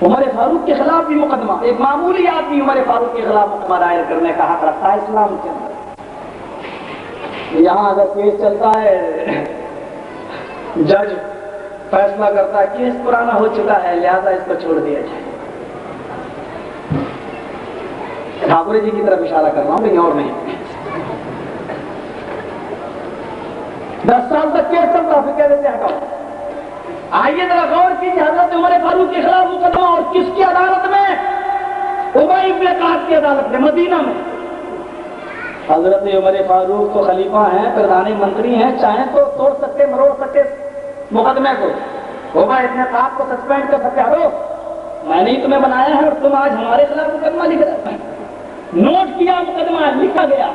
عمر فاروق کے خلاف بھی مقدمہ، ایک معمولی آدمی عمر فاروق کے خلاف مقدمہ دائر کرنے کا حق رکھتا ہے اسلام کے اندر۔ یہاں اگر کیس چلتا ہے، جج فیصلہ کرتا ہے کیس پرانا ہو چکا ہے لہذا اس کو چھوڑ دیا جائے۔ ٹھاکر جی کی طرف اشارہ کر رہا ہوں، کہیں اور نہیں۔ 10 سال تک کیس چلتا، پھر کہہ دیتے ہیں ہٹاؤ۔ آئیے ذرا غور کیجیے، حضرت عمر فاروق کے خلاف مقدمہ، اور کس کی عدالت میں؟ ابی بن کعب کی عدالت میں، مدینہ میں۔ حضرت عمر فاروق تو خلیفہ ہیں، پردھان منتری ہیں، چاہیں تو توڑ سکتے، مروڑ سکتے مقدمے کو۔ ابی بن کعب کو سسپینڈ کر سکتے، ہٹو، میں نے تمہیں بنایا ہے اور تم آج ہمارے خلاف مقدمہ لکھ رہے ہیں۔ نوٹ کیا، مقدمہ لکھا گیا۔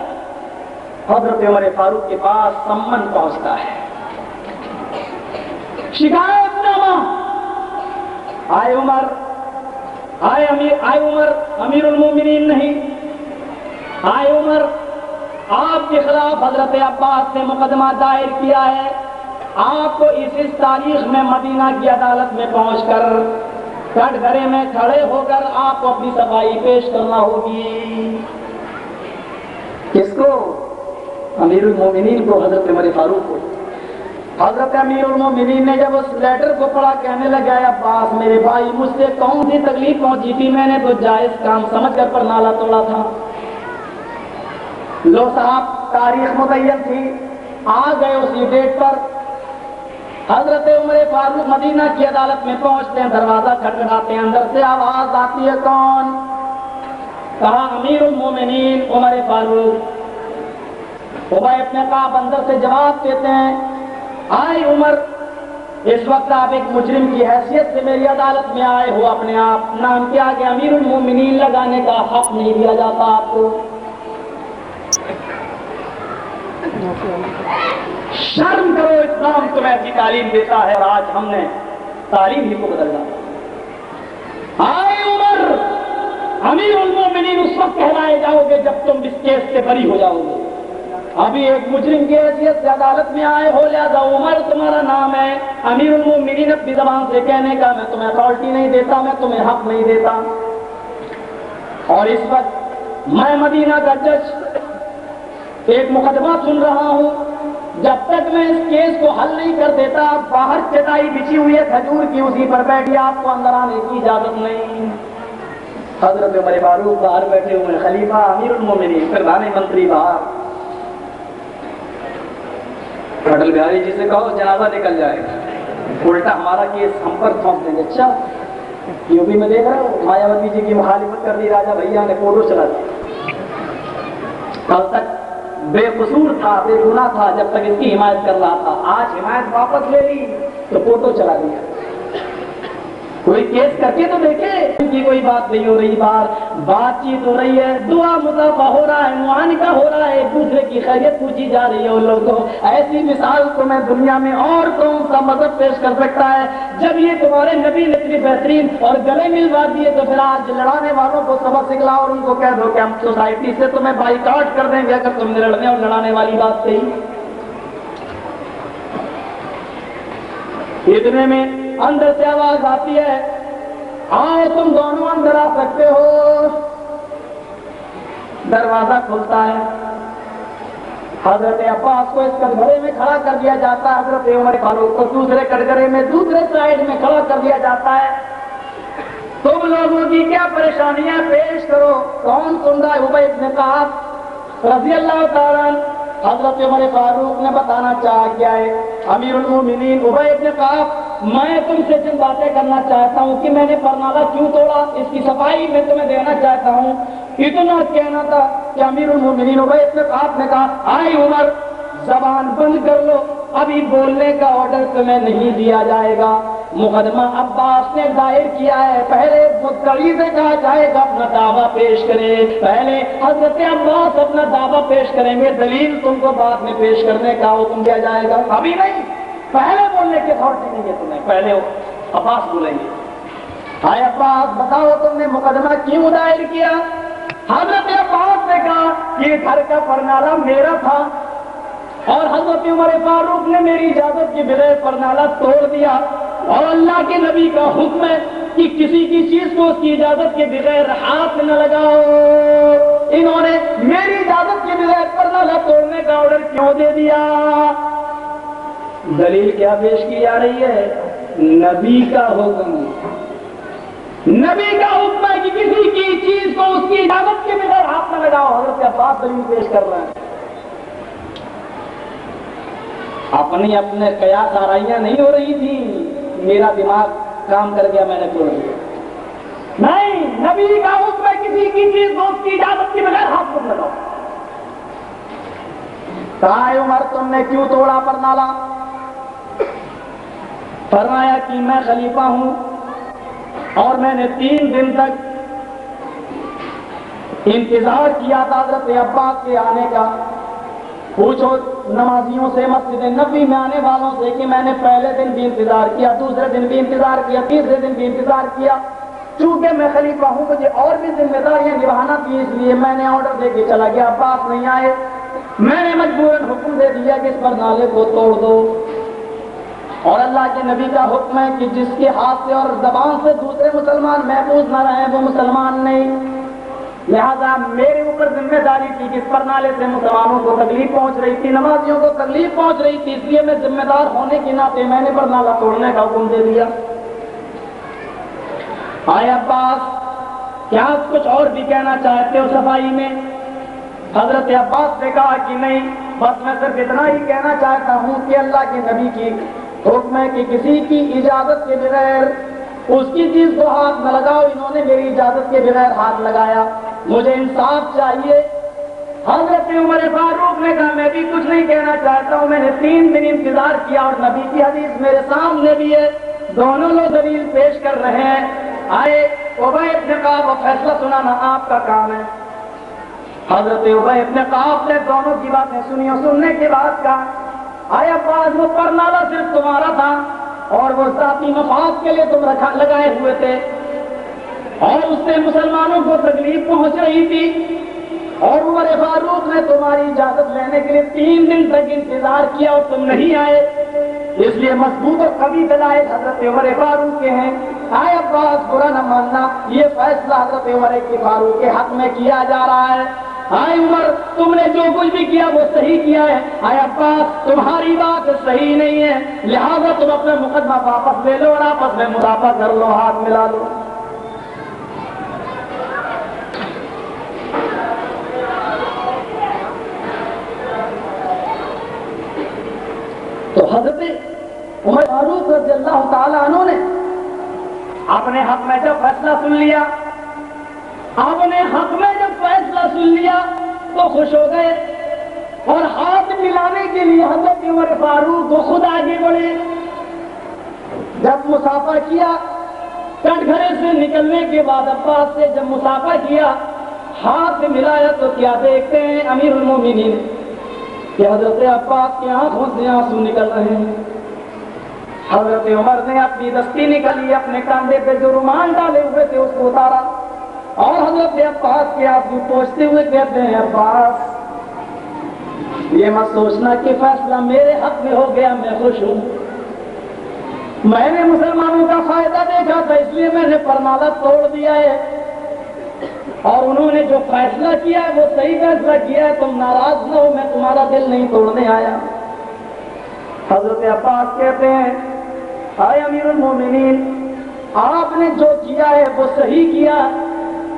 حضرت عمر فاروق کے پاس سمن پہنچتا ہے، شکایت نامہ، آئے عمر، آئے عمر امیر المومنین نہیں، آئے عمر، آپ کے خلاف حضرت عباس نے مقدمہ دائر کیا ہے، آپ کو اس تاریخ میں مدینہ کی عدالت میں پہنچ کر کٹ گھرے میں کھڑے ہو کر آپ کو اپنی صفائی پیش کرنا ہوگی۔ کس کو؟ امیر المومنین کو، حضرت عمر فاروق کو۔ حضرت امیر المومنین نے جب اس لیٹر کو پڑھا، کہنے لگا عباس میرے بھائی، مجھ سے کون سی تکلیف پہنچی تھی؟ میں نے تو جائز کام سمجھ کر پرنالہ توڑا تھا۔ لو صاحب، تاریخ متعین تھی، آ گئے اسی ڈیٹ پر، حضرت عمر فاروق مدینہ کی عدالت میں پہنچتے ہیں، دروازہ کھٹکھٹاتے ہیں، اندر سے آواز آتی ہے، کون؟ کہا امیر المومنین عمر فاروق۔ ابی ابن کعب اندر سے جواب دیتے ہیں، آئے عمر، اس وقت آپ ایک مجرم کی حیثیت سے میری عدالت میں آئے ہو، اپنے آپ نام کے آگے امیر المومنین لگانے کا حق نہیں دیا جاتا آپ کو۔ شرم کرو، اسلام تمہیں ایسی تعلیم دیتا ہے اور آج ہم نے تعلیم ہی کو بدل ڈالا۔ آئے عمر، امیر المومنین اس وقت کہلائے جاؤ گے جب تم اس کیس سے بری ہو جاؤ گے۔ ابھی ایک مجرم کی حیثیت سے عدالت میں آئے ہو، لہذا عمر تمہارا نام ہے، امیر المومنین اپنی زبان سے کہنے کا میں تمہیں اتھارٹی نہیں دیتا، میں تمہیں حق نہیں دیتا۔ اور اس وقت میں مدینہ کا جج ایک مقدمہ سن رہا ہوں، جب تک میں اس کیس کو حل نہیں کر دیتا، باہر چٹائی بچھی ہوئی ہے کھجور کی، اسی پر بیٹھی، آپ کو اندر آنے کی اجازت نہیں۔ حضرت عمر فاروق باہر بیٹھے ہوئے، خلیفہ امیر المومنین پردھان منتری باہر۔ اٹل بہاری جی سے کہو جنازہ نکل جائے گا، الٹا ہمارا کیس ہم پر تھوپ دیں گے۔ اچھا یو پی میں دیکھ رہے ہو، مایاوتی جی کی مخالفت کر دی، راجا بھیا نے فوٹو چلا دی۔ کل تک بے قصور تھا، بے گناہ تھا، جب تک اس کی حمایت کر رہا تھا، آج حمایت واپس لے لی تو فوٹو چلا دیا۔ کوئی کیس کر کے تو دیکھے، ان کی کوئی بات نہیں ہو رہی، باہر بات چیت ہو رہی ہے، دعا مصافحہ ہو رہا ہے، معانقہ ہو رہا ہے، ایک دوسرے کی خیریت پوچھی جا رہی ہے ان لوگوں کو۔ ایسی مثال تمہیں دنیا میں اور کون سا مذہب پیش کر سکتا ہے؟ جب یہ تمہارے نبی نے اتنی بہترین اور گلے ملوا دیے تو پھر آج لڑانے والوں کو سبق سکھلاؤ اور ان کو کہہ دو کہ ہم سوسائٹی سے تمہیں بائیکاٹ کر دیں گے اگر تم نے لڑنے اور لڑانے والی بات کہی۔ اتنے میں اندر سے آواز آتی ہے، آؤ تم دونوں اندر آ سکتے ہو۔ دروازہ کھلتا ہے، حضرت عباس کو اس کٹگرے میں کھڑا کر دیا جاتا ہے، حضرت عمر فاروق کو دوسرے کٹگرے میں دوسرے سائیڈ میں کھڑا کر دیا جاتا ہے۔ تم لوگوں کی کیا پریشانیاں پیش کرو، کون سن رہا ہے؟ ابی ابن کعب رضی اللہ تعالیٰ عنہ۔ حضرت عمر فاروق نے بتانا چاہا کیا ہے، امیر المومنین ابی ابن کعب، میں تم سے جن باتیں کرنا چاہتا ہوں کہ میں نے پرنالہ کیوں توڑا، اس کی صفائی میں تمہیں دینا چاہتا ہوں۔ اتنا کہنا تھا کہ امیر المومنین ابی ابن کعب نے کہا، آئے عمر زبان بند کر لو، ابھی بولنے کا آرڈر تمہیں نہیں دیا جائے گا۔ مقدمہ عباس نے دائر کیا ہے، پہلے مدعی سے کہا جائے گا اپنا دعویٰ پیش کرے، پہلے حضرت عباس اپنا دعویٰ پیش کریں گے، دلیل تم کو بعد میں پیش کرنے کا حکم دیا جائے گا، ابھی نہیں، پہلے بولنے کی اتھارٹی نہیں ہے تمہیں، پہلے عباس بولیں گے۔ ہائے عباس بتاؤ تم نے مقدمہ کیوں دائر کیا؟ حضرت عباس نے کہا کہ گھر کا پرنالہ میرا تھا اور حضرت عمر فاروق نے میری اجازت کے بغیر پرنالہ توڑ دیا، اور اللہ کے نبی کا حکم ہے کہ کسی کی چیز کو اس کی اجازت کے بغیر ہاتھ نہ لگاؤ۔ انہوں نے میری اجازت کے بغیر پرنالہ توڑنے کا آرڈر کیوں دے دیا؟ دلیل کیا پیش کی جا رہی ہے؟ نبی کا حکم، نبی کا حکم ہے کہ کسی کی چیز کو اس کی اجازت کے بغیر ہاتھ نہ لگاؤ۔ حضرت عباس دلیل پیش کر رہے ہیں، اپنے قیاس آرائیاں نہیں ہو رہی تھی، میرا دماغ کام کر گیا، میں نے توڑ دیا۔ نہیں، نبی کا حکم ہے کسی کی چیز کو اس کی اجازت کے بغیر ہاتھ مت لگاؤ۔ کہا عمر تم نے کیوں توڑا پرنالہ؟ فرمایا کہ میں خلیفہ ہوں اور میں نے 3 دن تک انتظار کیا تھا حضرت عباس کے آنے کا۔ پوچھو نمازیوں سے، مسجد نبوی میں آنے والوں سے کہ میں نے پہلے دن بھی انتظار کیا، دوسرے دن بھی انتظار کیا، تیسرے دن بھی انتظار کیا۔ چونکہ میں خلیفہ ہوں، مجھے اور بھی ذمہ داریاں نبھانا تھی، اس لیے میں نے آرڈر دے کے چلا گیا، عباس نہیں آئے، میں نے مجبوراً حکم دے دیا کہ اس پرنالے کو توڑ دو۔ اور اللہ کے نبی کا حکم ہے کہ جس کے ہاتھ سے اور زبان سے دوسرے مسلمان محفوظ نہ رہیں وہ مسلمان نہیں، لہذا میرے اوپر ذمہ داری تھی کہ اس پرنالے سے مسلمانوں کو تکلیف پہنچ رہی تھی، نمازیوں کو تکلیف پہنچ رہی تھی، اس لیے میں ذمہ دار ہونے کے ناطے میں نے پرنالہ توڑنے کا حکم دے دیا۔ آئے عباس، کیا کچھ اور بھی کہنا چاہتے ہو صفائی میں؟ حضرت عباس نے کہا کہ نہیں، بس میں صرف اتنا ہی کہنا چاہتا ہوں کہ اللہ کے نبی کی حکم ہے کہ کسی کی اجازت کے بغیر اس کی چیز کو ہاتھ نہ لگاؤ. انہوں نے میری اجازت کے بغیر ہاتھ لگایا. مجھے انصاف چاہیے. حضرت عمر فاروق نے کہا میں بھی کچھ نہیں کہنا چاہتا ہوں, میں نے 3 دن انتظار کیا اور نبی کی حدیث میرے سامنے بھی ہے. دونوں لوگ دلیل پیش کر رہے ہیں. آئے ابی ابن کعب, فیصلہ سنانا آپ کا کام ہے. حضرت ابی ابن کعب نے دونوں کی باتیں سنی اور سننے کے بعد کہا آئے عباس, وہ پرنالہ صرف تمہارا تھا اور وہ ذاتی مفاد کے لیے تم لگائے ہوئے تھے اور اس سے مسلمانوں کو تکلیف پہنچ رہی تھی, اور عمر فاروق نے تمہاری اجازت لینے کے لیے 3 دن تک انتظار کیا اور تم نہیں آئے. اس لیے مضبوط اور قوی دلائل حضرت عمر فاروق کے ہیں. آئے عباس برا نہ ماننا, یہ فیصلہ حضرت عمر فاروق کے حق میں کیا جا رہا ہے. آئے عمر, تم نے جو کچھ بھی کیا وہ صحیح کیا ہے. آئے عباس, تمہاری بات صحیح نہیں ہے, لہذا تم اپنا مقدمہ واپس لے لو اور آپس میں مدافع کر لو, ہاتھ ملا لو. تو حضرت عمر فاروق رضی اللہ تعالیٰ عنہ نے اپنے حق میں جب فیصلہ سن لیا, اپنے حق میں جب فیصلہ سن لیا تو خوش ہو گئے اور ہاتھ ملانے کے لیے حضرت عمر فاروق کو خود آگے بڑھے. جب مسافہ کیا, کٹ گھرے سے نکلنے کے بعد عباس سے جب مسافہ کیا, ہاتھ ملایا تو کیا دیکھتے ہیں امیر المومنین کہ حضرت عباس کی آنکھوں سے آنسو نکل رہے ہیں. حضرت عمر نے اپنی دستی نکلی, اپنے کاندھے پہ جو رومال ڈالے ہوئے تھے اس کو اتارا اور حضرت عباس کے آنسو پوچھتے ہوئے کہتے ہیں عباس, یہ مت سوچنا کہ فیصلہ میرے حق میں ہو گیا, میں خوش ہوں. میں نے مسلمانوں کا فائدہ دیکھا تھا اس لیے میں نے پرنالہ توڑ دیا ہے, اور انہوں نے جو فیصلہ کیا ہے وہ صحیح فیصلہ کیا ہے. تم ناراض نہ ہو, میں تمہارا دل نہیں توڑنے آیا. حضرت عباس کہتے ہیں اے امیر المومنین, آپ نے جو کیا ہے وہ صحیح کیا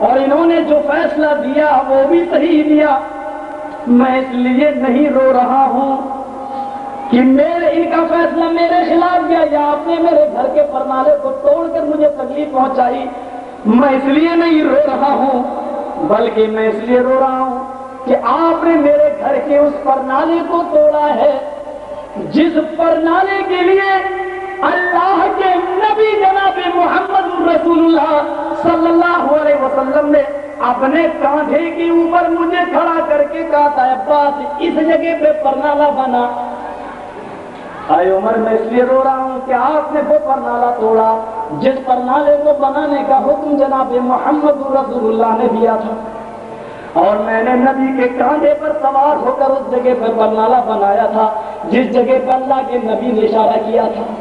اور انہوں نے جو فیصلہ دیا وہ بھی صحیح دیا. میں اس لیے نہیں رو رہا ہوں کہ ان کا فیصلہ میرے خلاف گیا یا آپ نے میرے گھر کے پرنالے کو توڑ کر مجھے تکلیف پہنچائی. میں اس لیے نہیں رو رہا ہوں, بلکہ میں اس لیے رو رہا ہوں کہ آپ نے میرے گھر کے اس پرنالے کو توڑا ہے جس پرنالے کے لیے اللہ کے نبی جناب محمد رسول اللہ صلی اللہ علیہ وسلم نے اپنے کاندھے کے اوپر مجھے کھڑا کر کے کہا تھا عباس اس جگہ پہ پرنالہ بنا. اے عمر, میں اس لیے رو رہا ہوں کہ آپ نے وہ پرنالہ توڑا جس پرنالے کو بنانے کا حکم جناب محمد رسول اللہ نے دیا تھا, اور میں نے نبی کے کاندھے پر سوار ہو کر اس جگہ پر پرنالہ بنایا تھا جس جگہ پر اللہ کے نبی نے اشارہ کیا تھا.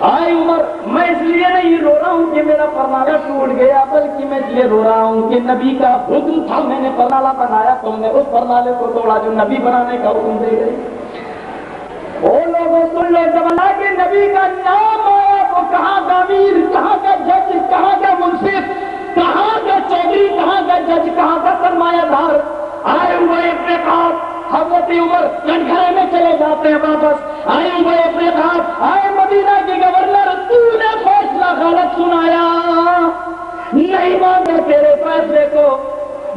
آئے عمر, میں اس لیے نہیں رو رہا ہوں کہ میرا پرنالہ ٹوٹ گیا, بلکہ میں اس لیے رو رہا ہوں کہ نبی کا حکم تھا, میں نے پرنالہ بنایا, تم نے اس پرنالے کو توڑا جو نبی بنانے کا حکم دے گئے. وہ لوگوں سن لو, جب اللہ کے نبی کا نام آیا تو کہاں کا امیر, کہاں کا جج, کہاں کا منصف, کہاں کا چودھری, کہاں کا جج, کہاں کا سرمایہ دار آئے ہوئے اپنے کام. حضرت عمر کٹگھرے میں چلے جاتے ہیں واپس. آئے ہوئے اپنے کام, آئے مدینہ کے گورنر, تو نے فیصلہ غلط سنایا, نہیں مانتے تیرے فیصلے کو.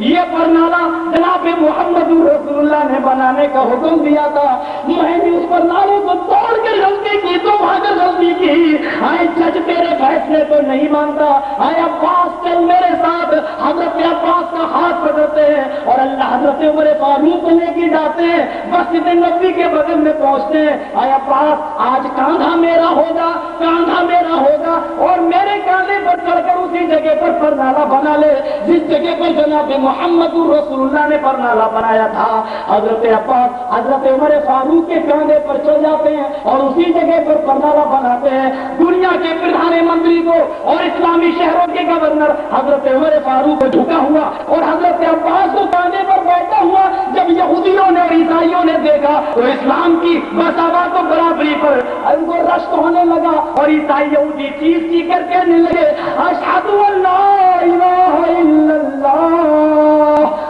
یہ پرنالہ جناب محمد رسول اللہ نے بنانے کا حکم دیا تھا, میں نے اس پرنالے کو توڑ کے غلطی کی, تو وہاں سے غلطی کی. آئے جج تیرے فیصلے کو نہیں مانتا. آئے عباس چل میرے ساتھ. حضرت عباس کا ہاتھ پکڑتے ہیں اور اللہ حضرت عمر فاروق کو لے کے جاتے ہیں, مسجد نبوی کے بغل میں پہنچتے ہیں. آئے عباس, آج کاندھا میرا ہوگا, کاندھا میرا ہوگا, اور میرے کاندھے پر چڑھ کر اسی جگہ پر پرنالہ بنا لے جس جگہ پر جناب محمد رسول اللہ نے پرنالہ بنایا تھا. حضرت عباس حضرت عمر فاروق کے کاندھے پر چل جاتے ہیں اور اسی جگہ پر پرنالہ بناتے ہیں. دنیا کے پردھان منتری کو اور اسلامی شہروں کے گورنر حضرت عمر فاروق کو جھکا ہوا اور حضرت عباس کو کاندھے پر بیٹھا ہوا جب یہودیوں نے اور عیسائیوں نے دیکھا تو اسلام کی مساوات و برابری پر ان کو رشک ہونے لگا, اور عیسائی یہودی چیز کی کر کہنے لگے اشہد ان لا الہ الا اللہ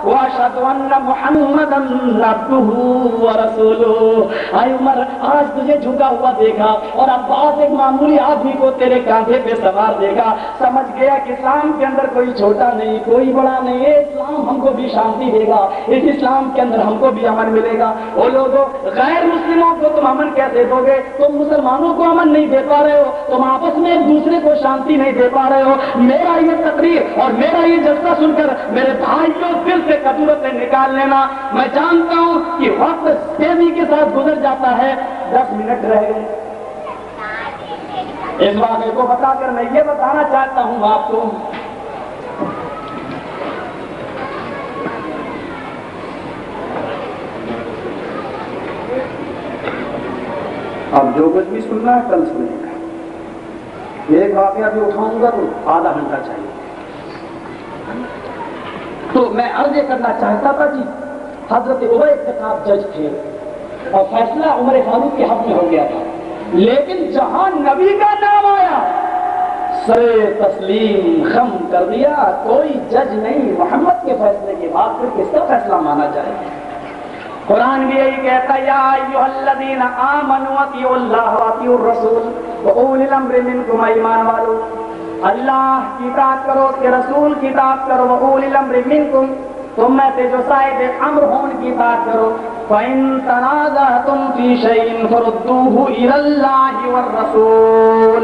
واشهد ان محمد محمدن عبدہ ورسولہ۔ اے عمر آج تجھے جھکا ہوا دیکھا اور عباس ایک معمولی آدمی کو تیرے کاندھے پہ سوار دیکھا، سمجھ گیا کہ اسلام کے اندر کوئی چھوٹا نہیں کوئی بڑا نہیں ہے، اسلام ہم کو بھی شانتی دے گا، اس اسلام کے اندر ہم کو بھی امن ملے گا۔ وہ لوگوں غیر مسلموں کو تم امن کیسے دو گے؟ تم مسلمانوں کو امن نہیں دے پا رہے ہو، تم آپس میں ایک دوسرے کو شانتی نہیں دے پا رہے ہو۔ میرا یہ تقریر اور میرا یہ جلسہ سن کر میرے بھائیوں دل سے کدورتیں نکال لینا۔ میں جانتا ہوں کہ وقت تیزی کے ساتھ گزر جاتا ہے، 10 منٹ رہ گئے۔ اس واقعے کو بتا کر میں یہ بتانا چاہتا ہوں آپ کو، اب جو کچھ بھی سننا ہے کل سنیں گا، ایک واقعہ بھی اٹھاؤں گا تو آدھا گھنٹہ چاہیے۔ تو میں عرض یہ کرنا چاہتا تھا کہ حضرت عمر اقتصاد جج تھے اور فیصلہ عمر فاروق کے حق میں ہو گیا تھا، لیکن جہاں نبی کا نام آیا سر تسلیم خم کر دیا، کوئی جج نہیں محمد کے فیصلے کے بعد پھر کس کا فیصلہ مانا جائے۔ قرآن بھی یہی کہتا ہے، یا ایھا الذین آمنوا اطیعوا اللہ واطیعوا الرسول واولی الامر منکم، ایمان والو اللہ کی اطاعت کرو، اس کے رسول کی اطاعت کرو، واولی الامر منکم، تم میں سے جو صاحب امر ہوں ان کی اطاعت کرو۔ فَإِن تَنَازَعْتُمْ فِي شَيْءٍ فَرُدُّوهُ إِلَى اللَّهِ وَالرَّسُولِ،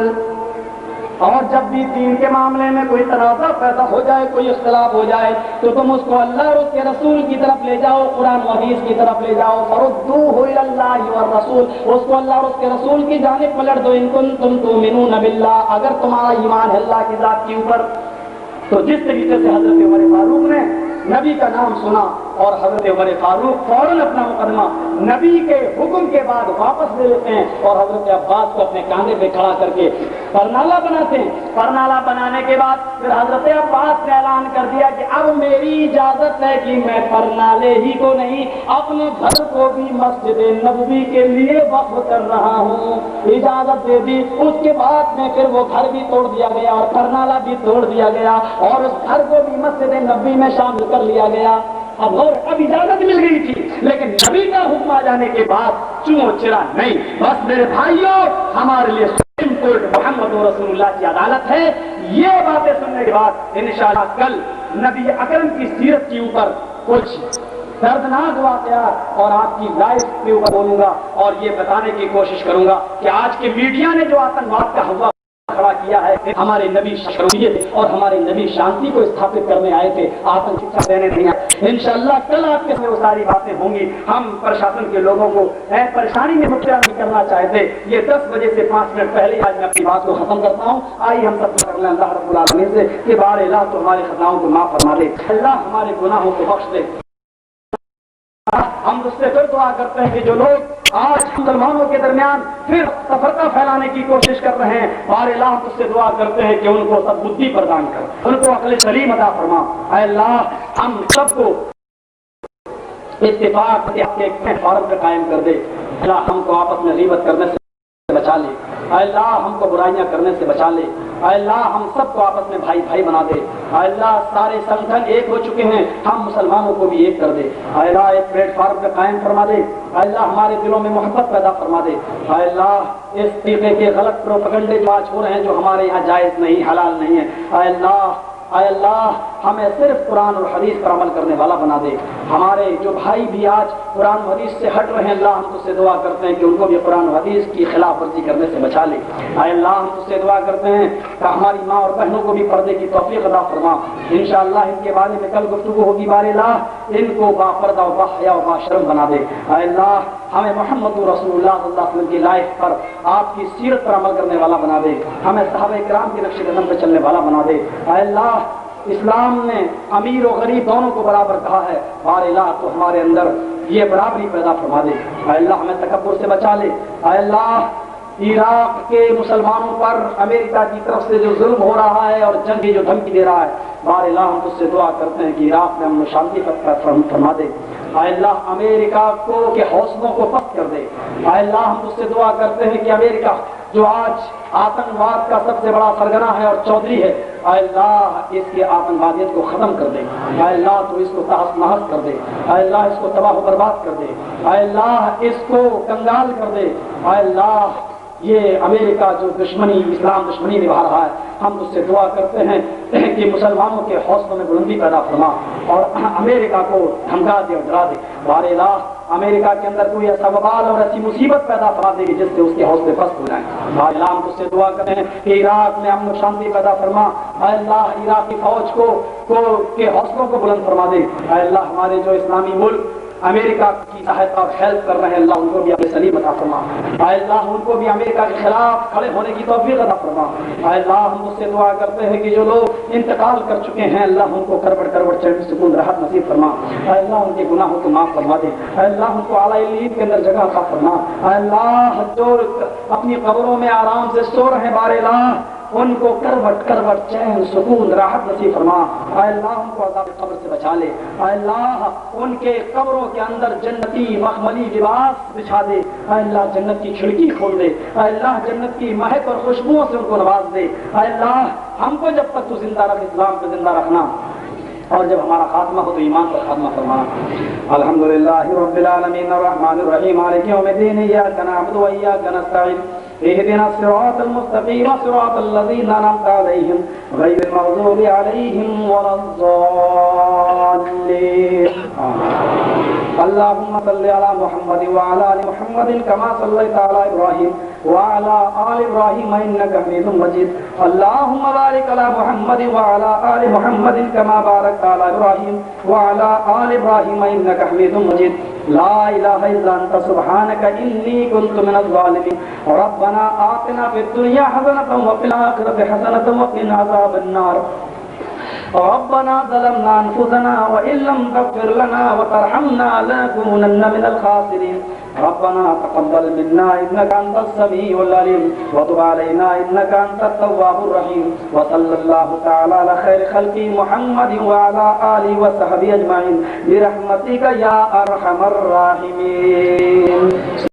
اور جب بھی دین کے معاملے میں کوئی تنازع پیدا ہو جائے، کوئی اختلاف ہو جائے، تو تم اس کو اللہ اور اس کے رسول کی طرف لے جاؤ، قرآن و حدیث کی طرف لے جاؤ۔ فَرُدُّوهُ إِلَى اللَّهِ وَالرَّسُولِ، اس کو اللہ اور اس کے رسول کی جانب پلٹ دو۔ إِن كُنتُمْ تُؤْمِنُونَ بِاللَّهِ، اگر تمہارا ایمان ہے اللہ کی ذات کے اوپر۔ تو جس طریقے سے حضرت عمر فاروق نے نبی کا نام سنا اور حضرت عمر فاروق فوراً اپنا مقدمہ نبی کے حکم کے بعد واپس لے لیتے ہیں اور حضرت عباس کو اپنے کاندھے پہ کھڑا کر کے پرنالہ بناتے ہیں۔ پرنالہ بنانے کے بعد پھر حضرت عباس نے اعلان کر دیا کہ اب میری اجازت ہے کہ میں پرنالے ہی کو نہیں اپنے گھر کو بھی مسجد نبوی کے لیے وقف کر رہا ہوں، اجازت دے دی۔ اس کے بعد میں پھر وہ گھر بھی توڑ دیا گیا اور پرنالہ بھی توڑ دیا گیا اور اس گھر کو بھی مسجد نبوی میں شامل کر لیا گیا۔ اب اجازت مل گئی تھی، لیکن نبی کا حکم آ جانے کے بعد چوں چرا نہیں۔ بس میرے بھائیوں، ہمارے لیے سپریم کورٹ محمد رسول اللہ کی عدالت ہے۔ یہ باتیں سننے کے بعد انشاءاللہ کل نبی اکرم کی سیرت کے اوپر کچھ دردناک واقعات اور آپ کی لائف کے اوپر بولوں گا اور یہ بتانے کی کوشش کروں گا کہ آج کے میڈیا نے جو آتنکواد کا ہوا کھڑا کیا ہے، ہمارے نبی شخصیت اور ہمارے نبی شانتی کو استھاپت کرنے آئے تھے، آتنک شکشا دینے نہیں آئے۔ انشاءاللہ کل آپ کے سامنے وہ ساری باتیں ہوں گی۔ ہم پرشاسن کے لوگوں کو پریشانی میں مبتلا نہیں کرنا چاہتے۔ یہ 10 بجے سے 5 منٹ پہلے آج میں اپنی بات کو ختم کرتا ہوں۔ آئیے ہم سب کر لیں اللہ رب العالمین سے کہ بار الہ تو ہمارے خطاؤں کو معاف فرما دے، اللہ ہمارے گناہوں کو بخش دے۔ ہم اس سے پھر دعا کرتے ہیں کہ جو لوگ آج مسلمانوں کے درمیان پھر تفرقہ پھیلانے کی کوشش کر رہے ہیں، بار الہ ہم اس سے دعا کرتے ہیں کہ ان کو سدبدھی پردان کر، ان کو عقل سلیم عطا فرما۔ اے اللہ ہم سب کو اتفاق کے فارم پہ قائم کر دے۔ اللہ ہم کو آپس میں غیبت کرنے سے بچا لے، اے اللہ ہم کو برائیاں کرنے سے بچا لے، اے اللہ ہم سب کو آپس میں بھائی بھائی بنا دے، اے اللہ سارے سنگھن ایک ہو چکے ہیں، ہم مسلمانوں کو بھی ایک کر دے، اے اللہ ایک پلیٹ فارم پہ قائم فرما دے، اے اللہ ہمارے دلوں میں محبت پیدا فرما دے، اے اللہ اس طریقے کے غلط پروپیگنڈے جو آج ہو رہے ہیں جو ہمارے یہاں جائز نہیں حلال نہیں ہے، اے اللہ ہمیں صرف قرآن اور حدیث پر عمل کرنے والا بنا دے۔ ہمارے جو بھائی بھی آج قرآن و حدیث سے ہٹ رہے ہیں، اللہ ہم تجھ سے دعا کرتے ہیں کہ ان کو بھی قرآن و حدیث کی خلاف ورزی کرنے سے بچا لے۔ اے اللہ ہم تجھ سے دعا کرتے ہیں کہ ہماری ماں اور بہنوں کو بھی پردے کی توفیق عطا فرما۔ انشاءاللہ ان کے بارے میں کل گفتگو ہوگی، بار الہ ان کو با پردہ و با حیا و با شرم بنا دے۔ اے اللہ ہمیں محمد رسول اللہ صلی اللہ علیہ وسلم کی لائف پر، آپ کی سیرت پر عمل کرنے والا بنا دے، ہمیں صحابہ کرام کے نقش قدم پہ چلنے والا بنا دے۔ اے اللہ اسلام نے امیر و غریب دونوں کو برابر کہا ہے، بار الہ تو ہمارے اندر یہ برابری پیدا فرما دے۔ اے اللہ ہمیں تکبر سے بچا لے۔ اے اللہ عراق کے مسلمانوں پر امریکہ کی طرف سے جو ظلم ہو رہا ہے اور جنگ کی جو دھمکی دے رہا ہے، بار الہ ہم اس سے دعا کرتے ہیں کہ عراق میں امن و شانتی فرما دے۔ اے اللہ امریکہ کے حوصلوں کو پست کر دے۔ اے اللہ ہم اس سے دعا کرتے ہیں کہ امریکہ جو آج آتنکواد کا سب سے بڑا سرگنا ہے اور چودھری ہے، اے اللہ اس کی آتنکوادیت کو ختم کر دے، اے اللہ تو اس کو تحس نحس کر دے، اے اللہ اس کو تباہ و برباد کر دے، اے اللہ اس کو کنگال کر دے، اے اللہ یہ امریکہ جو دشمنی اسلام دشمنی نبھا رہا ہے، ہم اس سے دعا کرتے ہیں کہ مسلمانوں کے حوصلوں میں بلندی پیدا فرما اور امریکہ کو دھمکا دے اور ڈرا دے۔ بار الہ امریکہ کے اندر کوئی ایسا وبال اور ایسی مصیبت پیدا فرما دے گی جس سے اس کے حوصلے پست ہو جائیں۔ بار الہ ہم اس سے دعا کرتے ہیں کہ عراق میں امن و شانتی پیدا فرما، اے اللہ عراقی فوج کے حوصلوں کو بلند فرما دے، اے اللہ ہمارے جو اسلامی ملک امریکہ کی سہایتا اور ہیلپ کر رہے ہیں، اللہ ان کو بھی اپنے سلیم عطا فرما، اے اللہ ان کو بھی امریکہ کے خلاف کھڑے ہونے کی توفیق عطا فرما۔ اے اللہ ہم اس سے دعا کرتے ہیں کہ جو لوگ انتقال کر چکے ہیں، اللہ ان کو کروڑ کروڑ چین سکون راحت نصیب فرما، اے اللہ ان کے گناہوں کو معاف فرما دے، اے اللہ ان کو اعلیٰ علیین کے اندر جگہ عطا فرما، اے اللہ جو اپنی قبروں میں آرام سے سو رہے ہیں، بار الہ ان کو کروٹ کروٹ چین سکون راحت نصیب فرما، اے اللہ ان کو عذاب قبر سے بچا لے، اے اللہ ان کے قبروں کے اندر جنتی مخملی لباس بچھا دے، اے اللہ جنت کی کھڑکی کھول دے، اے اللہ جنت کی مہک اور خوشبوؤں سے ان کو نواز دے، اے اللہ ہم کو جب تک تو زندہ رکھ، اسلام پہ زندہ رکھنا، اور جب ہمارا خاتمہ ہو تو ایمان پر خاتمہ فرمانا۔ الحمدللہ رب العالمین الرحمن الرحیم مالک یوم الدین ایاک نعبد و ایاک نستعین اهدنا الصراط المستقیم صراط الذین انعمت علیہم غیر المغضوب علیہم ولا الضالین۔ اللهم صل على محمد وعلى آل محمد كما صليت على إبراهيم وعلى آل إبراهيم إنك حميد مجيد۔ اللهم بارك على محمد وعلى آل محمد كما باركت على إبراهيم وعلى آل إبراهيم إنك حميد مجيد۔ لا إله إلا أنت سبحانك إني كنت من الظالمين۔ ربنا آتنا في الدنيا حسنة وفي الآخرة حسنة وقنا عذاب النار۔ ربنا ظلمنا أنفسنا وإن لم تغفر لنا وترحمنا لنكونن من الخاسرين۔ ربنا تقبل منا إنك أنت السميع العليم وتب علينا إنك أنت التواب الرحيم۔ وصلى الله تعالى على خير خلقه محمد وعلى آله وصحبه أجمعين برحمتك يا أرحم الراحمين۔